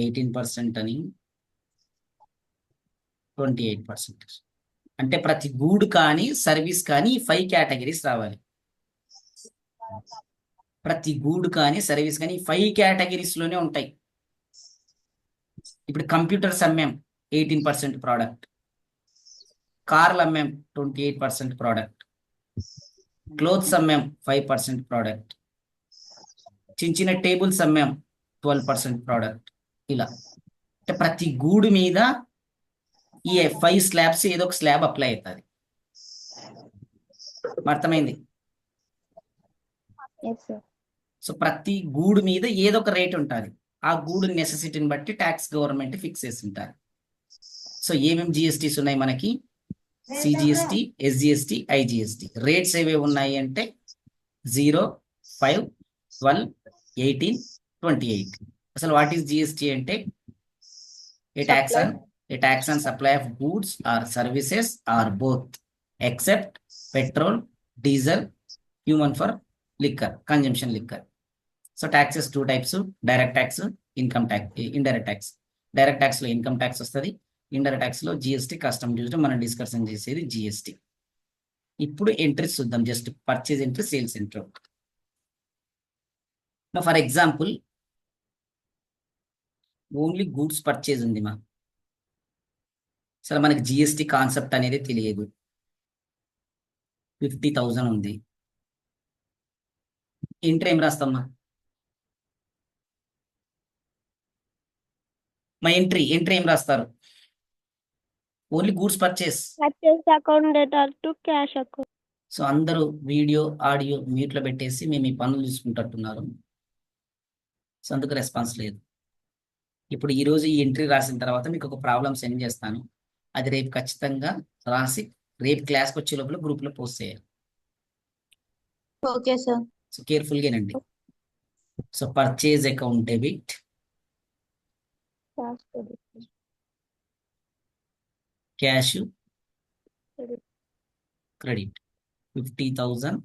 18% అని, 28%. అంటే ప్రతి గూడు కానీ సర్వీస్ కానీ 5 కేటగిరీస్ రావాలి. ప్రతి గూడు కానీ సర్వీస్ కానీ 5 కేటగిరీస్ లోనే ఉంటాయి. ఇప్పుడు కంప్యూటర్స్ అమ్మాం 18% ప్రోడక్ట్, కార్లు అమ్మాం 28% ప్రోడక్ట్, క్లోత్స్ అమ్మాం 5% ప్రోడక్ట్, చిన్న చిన్న టేబుల్స్ అమ్మాం 12% ప్రోడక్ట్. ఇలా అంటే ప్రతి గూడు మీద ఈ 5 స్లాబ్స్ ఏదో ఒక స్లాబ్ అప్లై అవుతుంది. అర్థమైంది? సో ప్రతి గూడు మీద ఏదో ఒక రేట్ ఉంటుంది. ఆ గూడు నెసెసిటీని బట్టి ట్యాక్స్ గవర్నమెంట్ ఫిక్స్ చేసి ఉంటారు. సో ఏమేమి జిఎస్టీస్ ఉన్నాయి మనకి? CGST, SGST, IGST. రేట్స్ ఏవే ఉన్నాయి అంటే 0, 5, 12, 18, 28. అసలు వాట్ ఈస్ జిఎస్టి అంటే a tax on supply of goods or services or both except petrol, diesel, human for liquor, consumption liquor. So taxes 2 types, direct tax, income tax, indirect tax. Direct tax లో income tax వస్తుంది, indirect tax లో GST, custom duty. మనం discussion చేసేది GST. ఇప్పుడు entries చూద్దాం. Just purchase entry, sales entry. For example only goods purchase ఉంది మా. అసలు మనకి జిఎస్టీ కాన్సెప్ట్ అనేది తెలియదు. 50,000 ఉంది. ఎంట్రీ ఏం రాస్తామా? మా ఎంట్రీ ఏం రాస్తారు? Only goods purchase. Account data to cash account. So అందరూ వీడియో ఆడియో మ్యూట్లో పెట్టేసి మేము ఈ పనులు చూసుకుంటున్నారు. సో అందుకు రెస్పాన్స్ లేదు. ఇప్పుడు ఈరోజు ఈ ఎంట్రీ రాసిన తర్వాత మీకు ఒక ప్రాబ్లం సెండ్ చేస్తాను. అది రేపు ఖచ్చితంగా రాసి రేపు క్లాస్కి వచ్చే లోపల గ్రూప్లో పోస్ట్ చేయాలి. Okay sir. సో కేర్ఫుల్గానండి. So purchase account debit, cash credit. 50,000,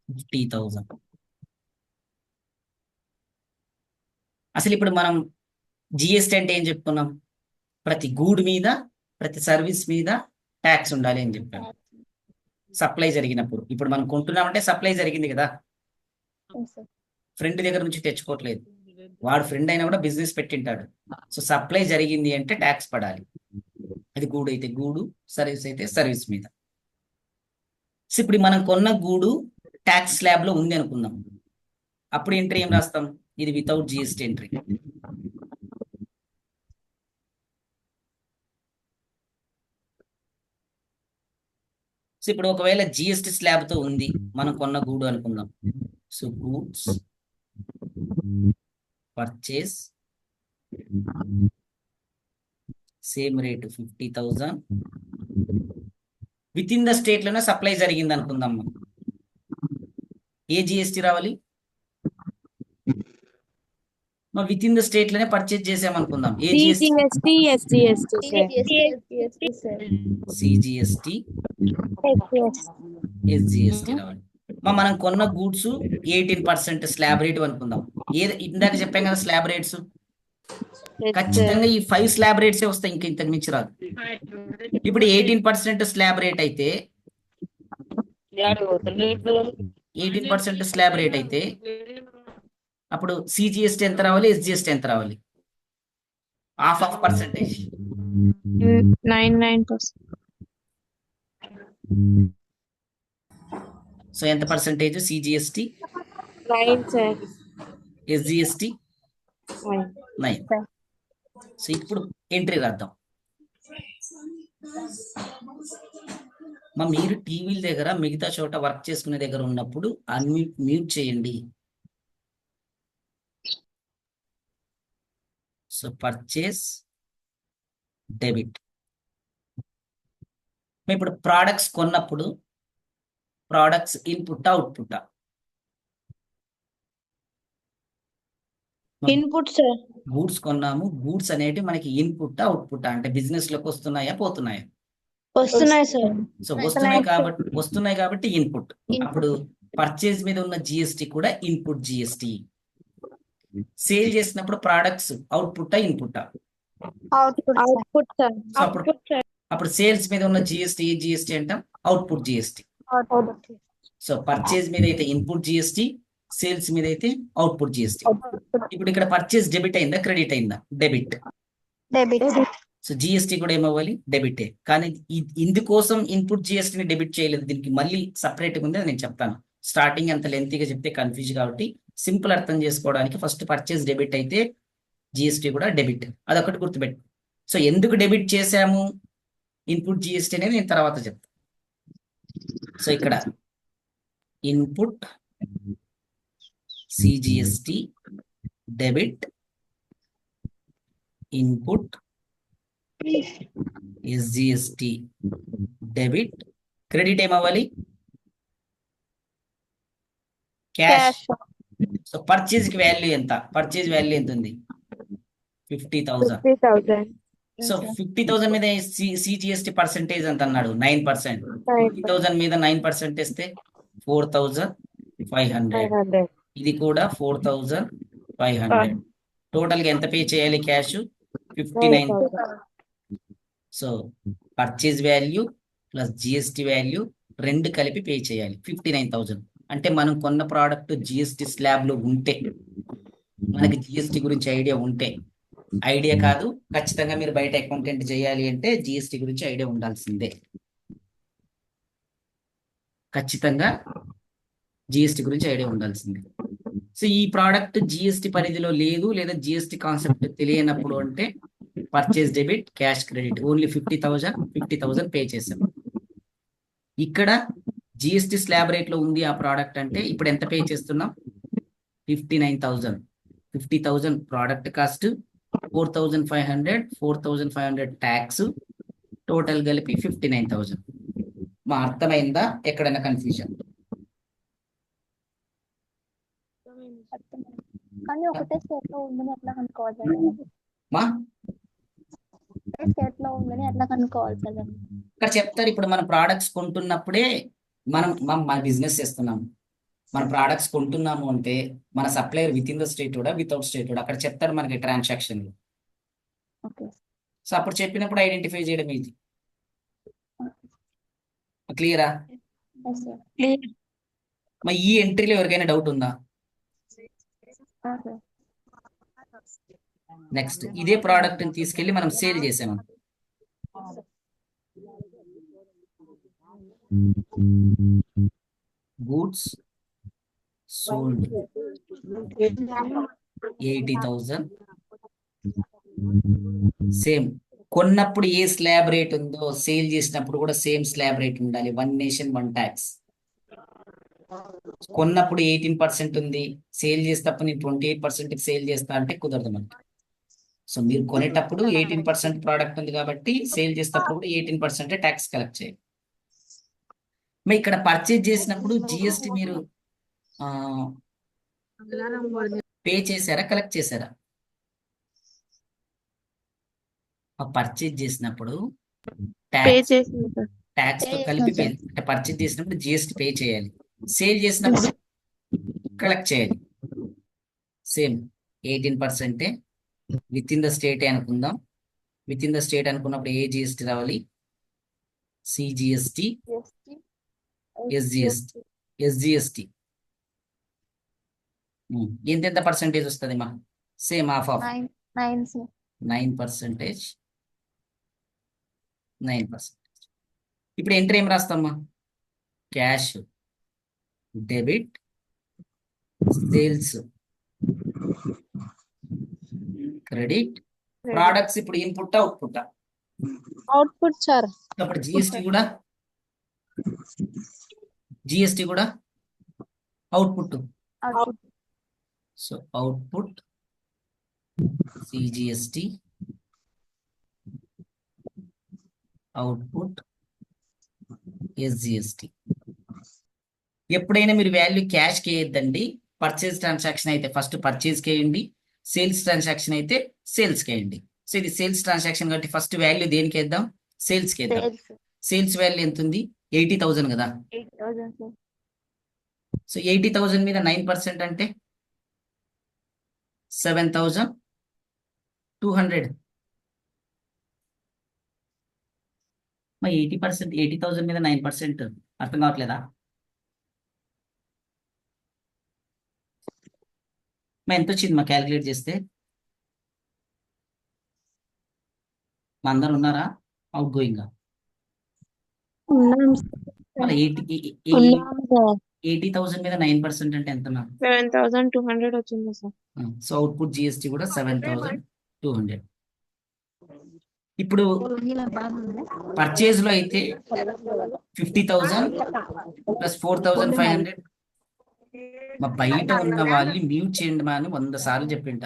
50,000. అసలు ఇప్పుడు మనం జిఎస్టీ అంటే ఏం చెప్పుకున్నాం? ప్రతి గూడు మీద, ప్రతి సర్వీస్ మీద ట్యాక్స్ ఉండాలి అని చెప్పాను. సప్లై జరిగినప్పుడు, ఇప్పుడు మనం కొంటున్నామంటే సప్లై జరిగింది కదా, ఫ్రెండ్ దగ్గర నుంచి తెచ్చుకోవట్లేదు. వాడు ఫ్రెండ్ అయినా కూడా బిజినెస్ పెట్టింటాడు. సో సప్లై జరిగింది అంటే ట్యాక్స్ పడాలి. అది గూడు అయితే గూడు, సర్వీస్ అయితే సర్వీస్ మీద. సో ఇప్పుడు మనం కొన్న గూడు ట్యాక్స్ స్లాబ్ లో ఉంది అనుకుందాం. అప్పుడు ఎంట్రీ ఏం రాస్తాం? ఇది వితౌట్ జిఎస్టీ ఎంట్రీ. సో ఇప్పుడు ఒకవేళ జిఎస్టీ స్లాబ్ తో ఉంది మనం కొన్న గూడు అనుకుందాం. So goods purchase, same rate 50,000. Within the state లోనే సప్లై జరిగింది అనుకుందాం. ఏ జిఎస్టీ రావాలి? మరి విత్ ఇన్ ద స్టేట్ లోనే పర్చేజ్ చేసామనుకుందాం. ఏ GST? CGST, SGST, sir. CGST, SGST రావాలి. మనం కొన్న గూడ్స్ 18% స్లాబ్ రేట్ అనుకుందాం. ఇందాక చెప్పాం కదా స్లాబ్ రేట్స్. ఖచ్చితంగా ఈ 5 స్లాబ్ రేట్సే వస్తాయి, ఇంతకు మించి రాదు. ఇప్పుడు 18% స్లాబ్ రేట్ అయితే 18% స్లాబ్ రేట్ అయితే అప్పుడు సిజిఎస్టీ ఎంత రావాలి, ఎస్జిఎస్టీ ఎంత రావాలి? Half of percentage. 99%. సో ఎంత percentage CGST, 9, sir. SGST 9. 9. So ఇప్పుడు ఎంట్రీ రాద్దాం. మీరు టీవీల దగ్గర మిగతా చోట వర్క్ చేసుకునే దగ్గర ఉన్నప్పుడు మ్యూట్ చేయండి. So purchase debit. ఇప్పుడు ప్రోడక్ట్స్ కొన్నప్పుడు products input output? Input sir. Goods కొన్నాము, గూడ్స్ అనేవి మనకి ఇన్పుట్ అవుట్పుట్ అంటే బిజినెస్ లోకి వస్తున్నాయా పోతున్నాయా? వస్తున్నాయి సార్. సో వస్తున్నాయి కాబట్టి ఇన్పుట్. అప్పుడు పర్చేజ్ మీద ఉన్న జిఎస్టి కూడా ఇన్పుట్ జిఎస్టి. సేల్ చేసినప్పుడు products output input? Output sir. So అప్పుడు సేల్స్ మీద ఉన్న జిఎస్టి ఏ జిఎస్టి అంటాం? Output GST. సో పర్చేజ్ మీద అయితే ఇన్పుట్ జిఎస్టి, సేల్స్ మీద అయితే అవుట్పుట్ జిఎస్టి. ఇప్పుడు ఇక్కడ పర్చేజ్ డెబిట్ అయిందా క్రెడిట్ అయిందా? డెబిట్. సో జిఎస్టి కూడా ఏమవ్వాలి? డెబిటే. కానీ ఇందుకోసం ఇన్పుట్ జిఎస్టిని డెబిట్ చేయలేదు, దీనికి మళ్ళీ సపరేట్ ఉంది, అది నేను చెప్తాను. స్టార్టింగ్ అంత లెంతీగా చెప్తే కన్ఫ్యూజ్ కాబట్టి సింపుల్ అర్థం చేసుకోవడానికి ఫస్ట్ పర్చేజ్ డెబిట్ అయితే జిఎస్టి కూడా డెబిట్, అదొకటి గుర్తుపెట్టు. సో ఎందుకు డెబిట్ చేశాము ఇన్పుట్ జిఎస్టి అనేది నేను తర్వాత చెప్తాను. సో ఇక్కడ input CGST debit, input SGST debit, credit ఏమవ్వాలి? క్యాష్. సో పర్చేజ్ కి వాల్యూ ఎంత? పర్చేజ్ వాల్యూ ఎంత ఉంది? 50,000. 50,000. సో 50,000 మీద సిజిఎస్టి పర్సెంటేజ్ ఎంత అన్నాడు? 9%. 50,000 మీద 9% ఇస్తే 4,500. 500. ఇది కూడా 4,500. టోటల్ గా ఎంత పే చేయాలి cash? 59,000. So purchase value plus GST value రెండు కలిపి పే చేయాలి 59,000. అంటే మనం కొన్న ప్రోడక్ట్ జిఎస్టి స్లాబ్ లో ఉంటే, మనకి జిఎస్టి గురించి ఐడియా ఉంటే, ఐడియా కాదు ఖచ్చితంగా మీరు బయట అకౌంటెంట్ చేయాలి అంటే జిఎస్టి గురించి ఐడియా ఉండాల్సిందే. ఖచ్చితంగా జిఎస్టి గురించి ఐడియా ఉండాల్సిందే. సో ఈ ప్రోడక్ట్ జిఎస్టి పరిధిలో లేదు లేదా జిఎస్టి కాన్సెప్ట్ తెలియనప్పుడు అంటే purchase debit, cash credit. Only 50,000 pay చేసాం. ఇక్కడ జిఎస్టి స్లాబ్ రేట్ లో ఉంది ఆ ప్రోడక్ట్ అంటే ఇప్పుడు ఎంత పే చేస్తున్నాం? 59,000. 50,000 ప్రోడక్ట్ కాస్ట్, 4,500 ట్యాక్స్, టోటల్ కలిపి 59,000. అర్థమైందా? ఎక్కడైనా కన్ఫ్యూజన్? కానీ ఒకటే స్టేట్ లో ఉందని ఎట్లా కనుక్కోవాలి? స్టేట్ లో ఉందని ఎట్లా కనుక్కోవాలి సార్? ఇక్కడ చెప్తారు. ఇప్పుడు మన ప్రోడక్ట్స్ కొంటున్నప్పుడే మనం మన బిజినెస్ చేస్తున్నాం, మన ప్రోడక్ట్స్ కొంటున్నాము అంటే మన supplier with in the state కూడా వితౌట్ స్టేట్ కూడా అక్కడ చెప్తారు మనకి ట్రాన్సాక్షన్. సో అప్పుడు చెప్పినప్పుడు ఐడెంటిఫై చేయడం ఇది. క్లియరా? మరి ఈ ఎంట్రీలో ఎవరికైనా డౌట్ ఉందా? నెక్స్ట్ ఇదే ప్రోడక్ట్ ని తీసుకెళ్లి మనం సేల్ చేసాము. Goods sold 80,000. సేమ్ కొన్నప్పుడు ఏ స్లాబ్ రేట్ ఉందో సేల్ చేసినప్పుడు కూడా సేమ్ స్లాబ్ రేట్ ఉండాలి. 1 నేషన్ 1 ట్యాక్స్. కొన్నప్పుడు 18% ఉంది, సేల్ చేసేటప్పుడు నేను 28% సేల్ చేస్తా అంటే కుదరదు మనకి. సో మీరు కొనేటప్పుడు 18% ప్రోడక్ట్ ఉంది కాబట్టి సేల్ చేసేటప్పుడు కూడా 18% ట్యాక్స్ కలెక్ట్ చేయాలి. మరి ఇక్కడ పర్చేజ్ చేసినప్పుడు జిఎస్టి మీరు పే చేశారా కలెక్ట్ చేశారా? పర్చేజ్ చేసినప్పుడు పే ట్యాక్స్ చేసింది సార్. ట్యాక్స్ తో Pay కలిపి చేసాం పే అంటే పర్చేజ్ చేసినప్పుడు జిఎస్టీ పే చేయాలి. సేల్ చేసినప్పుడు కలెక్ట్ చేయాలి. Same 18% within the state అనుకుందాం. విత్ ఇన్ ద స్టేట్ అనుకున్నప్పుడు ఏ జిఎస్టీ రావాలి? CGST, GST, SGST. ఎస్జిఎస్టీ ఎంతెంత పర్సెంటేజ్ వస్తుంది మా? Same half of 9 sir. 9%. 9%. ఇప్పుడు ఎంట్రీ ఏం రాస్తామా? Cash, debit, sales, credit, products. ఇప్పుడు ఇన్పుట్ అవుట్పుట్. Output sir. అప్పుడు జిఎస్టీ కూడా output. Output. So output CGST, output SGST. ఎప్పుడైనా మీరు వాల్యూ క్యాష్కి వేయద్దండి. పర్చేజ్ ట్రాన్సాక్షన్ అయితే ఫస్ట్ పర్చేజ్కి వేయండి, సేల్స్ ట్రాన్సాక్షన్ అయితే సేల్స్కి వేయండి. సో ఇది సేల్స్ ట్రాన్సాక్షన్ కాబట్టి ఫస్ట్ వాల్యూ దేనికి వేద్దాం? సేల్స్కి వేద్దాం. Sales. సేల్స్ వాల్యూ ఎంత ఉంది? 80,000 కదా. 8,000 sir. సో 80,000 మీద 9% అంటే 7,200. మరి 80%, 80,000 మీద 9% అర్థం కావట్లేదా? మా ఎంత వచ్చింది మా క్యాలిక్యులేట్ చేస్తే? మా అందరు ఉన్నారా? అవుట్ గోయింగ్ ఉన్నాం మళ్ళీ సార్. 80,000 మీద 9% అంటే ఎంత మా? 7,200 వచ్చింది సార్. సో అవుట్పుట్ జిఎస్టీ కూడా 7,200. ఇప్పుడు పర్చేజ్ లో అయితే 50,000 ప్లస్ 4,500. మా బయట ఉన్న వాళ్ళు మ్యూట్ చేయండి మా అని 100 సార్లు చెప్పింట.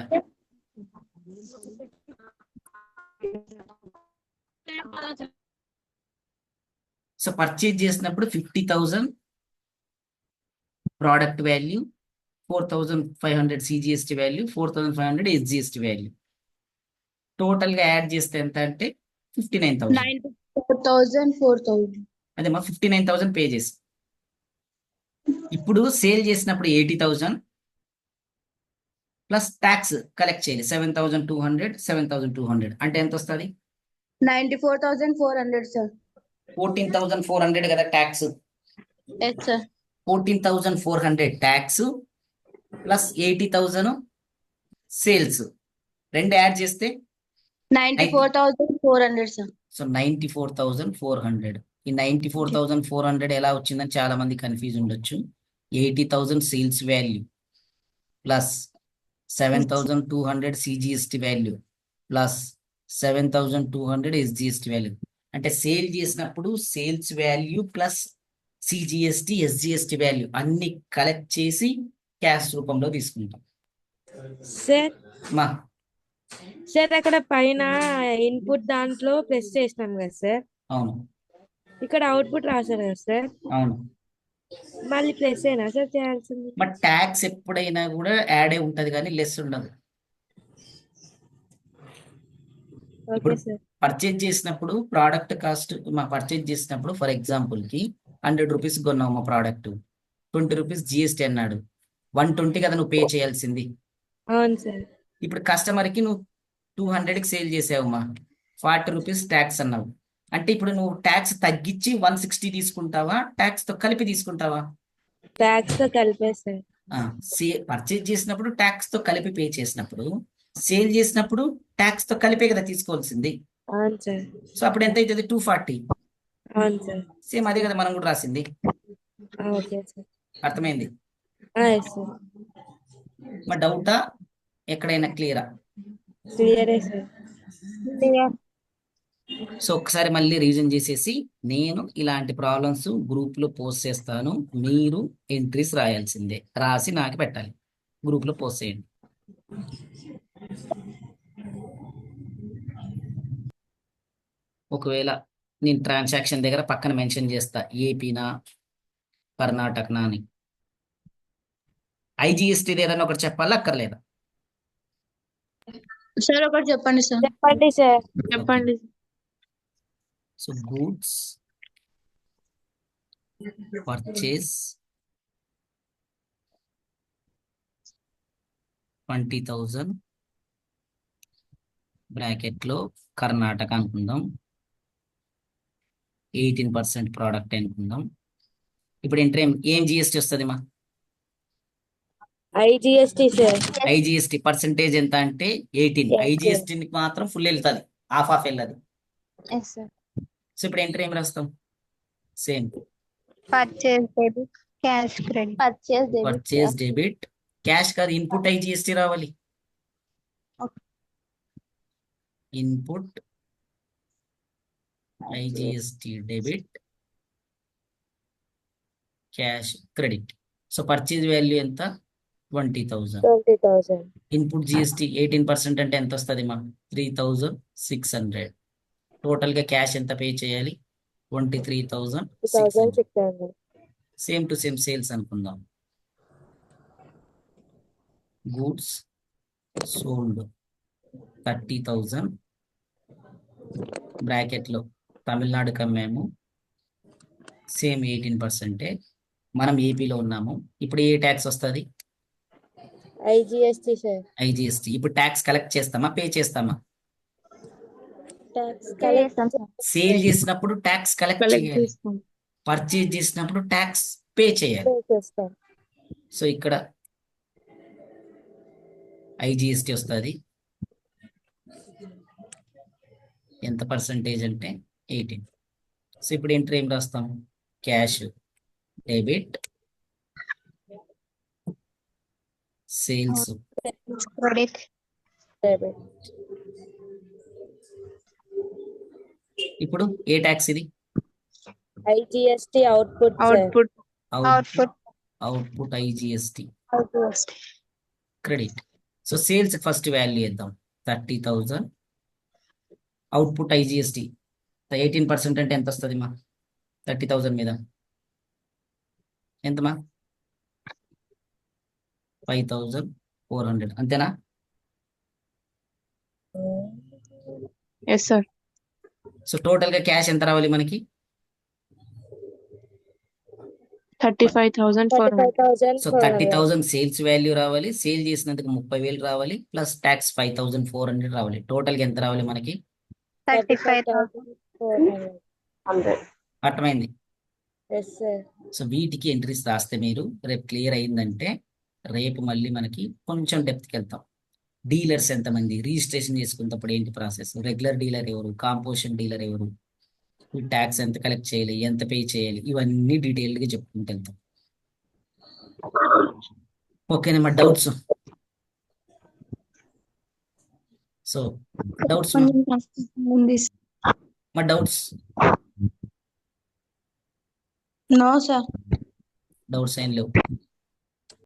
సో పర్చేజ్ చేసినప్పుడు 50,000 product value, 4,500 CGST value, 4,500 SGST value. Total గా యాడ్ చేస్తే ఎంత అంటే 59,000. 4,000. అదే మా 59,000 పే చేసి. ఇప్పుడు సేల్ చేసినప్పుడు 80,000 ప్లస్ ట్యాక్స్ కలెక్ట్ చేయాలి 7,200 అంటే ఎంత వస్తుంది? 94,400 sir. 14,400 కదా tax. Yes sir. 14,400 tax plus 80,000 sales రెండు యాడ్ చేస్తే 94,400 sir. సో 94,400. ఈ 94,400 ఎలా వచ్చిందని చాలా మంది కన్ఫ్యూజ్ ఉండొచ్చు. 80,000 sales value plus 7,200 CGST value plus 7,200 SGST value. అంటే సేల్ చేసినప్పుడు sales value plus CGST, SGST value అన్ని కలెక్ట్ చేసి క్యాష్ రూపంలో తీసుకుంటాం. సార్ మా సార్ అక్కడ పైన ఇన్పుట్ దాంట్లో ప్రెస్ చేసినాం కదా సార్, అవును ఇక్కడ అవుట్పుట్ రాశారు కదా సార్, అవును. మళ్ళీ ప్రెస్ అయినా సార్ చేయాల్సింది? బట్ ట్యాక్స్ ఎప్పుడైనా కూడా యాడే ఉంటది కానీ లెస్ ఉండదు. ఓకే ఇప్పుడు సార్. పర్చేజ్ చేసినప్పుడు ప్రోడక్ట్ కాస్ట్ మా పర్చేజ్ చేసినప్పుడు ఫర్ ఎగ్జాంపుల్ కి 100 రూపీస్ కొన్నావు మా ప్రోడక్ట్, 20 రూపీస్ జిఎస్టీ అన్నాడు, 120 కదా నువ్వు పే చేయాల్సింది. అవును సార్. ఇప్పుడు కస్టమర్ కి నువ్వు 200కి సేల్ చేసావు మా, 40 రూపీస్ ట్యాక్స్ అన్నావు. అంటే ఇప్పుడు నువ్వు ట్యాక్స్ తగ్గించి 160 తీసుకుంటావా, ట్యాక్స్ తో కలిపి తీసుకుంటావా? ట్యాక్స్ తో కలిపే సార్. పర్చేజ్ చేసినప్పుడు ట్యాక్స్ తో కలిపి పే చేసినప్పుడు, సేల్ చేసినప్పుడు ట్యాక్స్ తో కలిపే కదా తీసుకోవాల్సింది. అవును సార్. సో అప్పుడు ఎంత అవుతుంది? 240. అవును సార్. సేమ్ అదే కదా మనం కూడా రాసింది. Okay sir. అర్థమైంది? Yes sir. మా డౌటా ఎక్కడైనా క్లియరా? క్లియరే సార్. సో ఒకసారి మళ్ళీ రివిజన్ చేసేసి నేను ఇలాంటి ప్రాబ్లమ్స్ గ్రూప్ లో పోస్ట్ చేస్తాను, మీరు ఎంట్రీస్ రాయాల్సిందే, రాసి నాకు పెట్టాలి, గ్రూప్ లో పోస్ట్ చేయండి. ఒకవేళ నేను ట్రాన్సాక్షన్ దగ్గర పక్కన మెన్షన్ చేస్తా ఏపీనా కర్ణాటకనా అని. ఐజిఎస్టీ ఏదైనా ఒకటి చెప్పాలా అక్కర్లేదా? సార్ ఒకటి చెప్పండి సార్. చెప్పండి సార్. చెప్పండి. సో గూడ్స్ పర్చేస్ 20,000 బ్రాకెట్లో కర్ణాటక అనుకుందాం, 18% ప్రోడక్ట్ అనుకుందాం. ఇప్పుడు ఎంటర్ ఏం జిఎస్టీ వస్తుంది మా? IGST sir. ఐజిఎస్టీ పర్సెంటేజ్ ఎంత అంటే 18. ఐజిఎస్టీకి మాత్రం ఫుల్ వెళ్తుంది, హాఫ్ ఆఫ్ వెళ్ళదు. Yes sir. సో ఇప్పుడు ఎంటర్ ఏం రాస్తాం? Same purchase debit cash credit. Purchase debit cash కాదు, ఇన్పుట్ ఐజిఎస్టీ రావాలి. Input IGST debit cash credit. So purchase value ఎంత? 20,000. 20,000. ఇన్పుట్ జిఎస్టీ 18% అంటే ఎంత వస్తుంది మా? 3,600. టోటల్ గా క్యాష్ ఎంత పే చేయాలి? 23,600. 600. సేమ్ టు సేమ్ సేల్స్ అనుకుందాం. గూడ్స్ సోల్డ్ 30,000 బ్రాకెట్లో తమిళనాడుకి అమ్మాము, సేమ్ 18%. మనం ఏపీలో ఉన్నాము. ఇప్పుడు ఏ ట్యాక్స్ వస్తుంది? IGST sir. ఐజిఎస్టీ. ఇప్పుడు ట్యాక్స్ కలెక్ట్ చేస్తామా, పే చేస్తామా? ట్యాక్స్ చేస్తాం సార్. సేల్ చేసినప్పుడు ట్యాక్స్ కలెక్ట్ కలెక్ట్ చేయాలి, చేస్తాం. పర్చేజ్ చేసినప్పుడు ట్యాక్స్ పే చేయాలి. చేస్తాం. సో ఇక్కడ ఐజిఎస్టీ వస్తుంది. ఎంత పర్సంటేజ్ అంటే 18. సో ఇప్పుడు ఎంటర్ ఏం రాస్తాం? Cash debit sales credit. ఇప్పుడు ఏ ట్యాక్స్ ఇది? IGST output output. Output IGST credit. So sales first value ఇద్దాం 30,000. అవుట్పుట్ ఐజిఎస్టీ 18% అంటే ఎంత వస్తుంది మా? 30,000 మీద ఎంత మా? 5,400 అంతేనా? Yes sir. సో టోటల్ గా క్యాష్ ఎంత రావాలి మనకి? 35,400. సో 30,000 సేల్స్ వాల్యూ రావాలి, సేల్ చేసినందుకు 30,000 రావాలి, ప్లస్ ట్యాక్స్ 5,400 రావాలి. టోటల్ గా ఎంత రావాలి మనకి? 35,400. అర్థమైంది? Yes sir. సో వీటికి ఎంట్రీస్ రాస్తే మీరు రేపు క్లియర్ అయిందంటే రేపు మళ్ళీ మనకి కొంచెం డెప్త్కి వెళ్తాం. డీలర్స్ ఎంతమంది, రిజిస్ట్రేషన్ చేసుకున్నప్పుడు ఏంటి ప్రాసెస్, రెగ్యులర్ డీలర్ ఎవరు, కాంపోజిషన్ డీలర్ ఎవరు, ట్యాక్స్ ఎంత కలెక్ట్ చేయాలి, ఎంత పే చేయాలి, ఇవన్నీ డీటెయిల్డ్గా చెప్పుకుంటూ వెళ్తాం. ఓకేనా మా? డౌట్స్? సో డౌట్స్ మా? డౌట్స్? No sir. డౌట్స్ ఏం లేవు.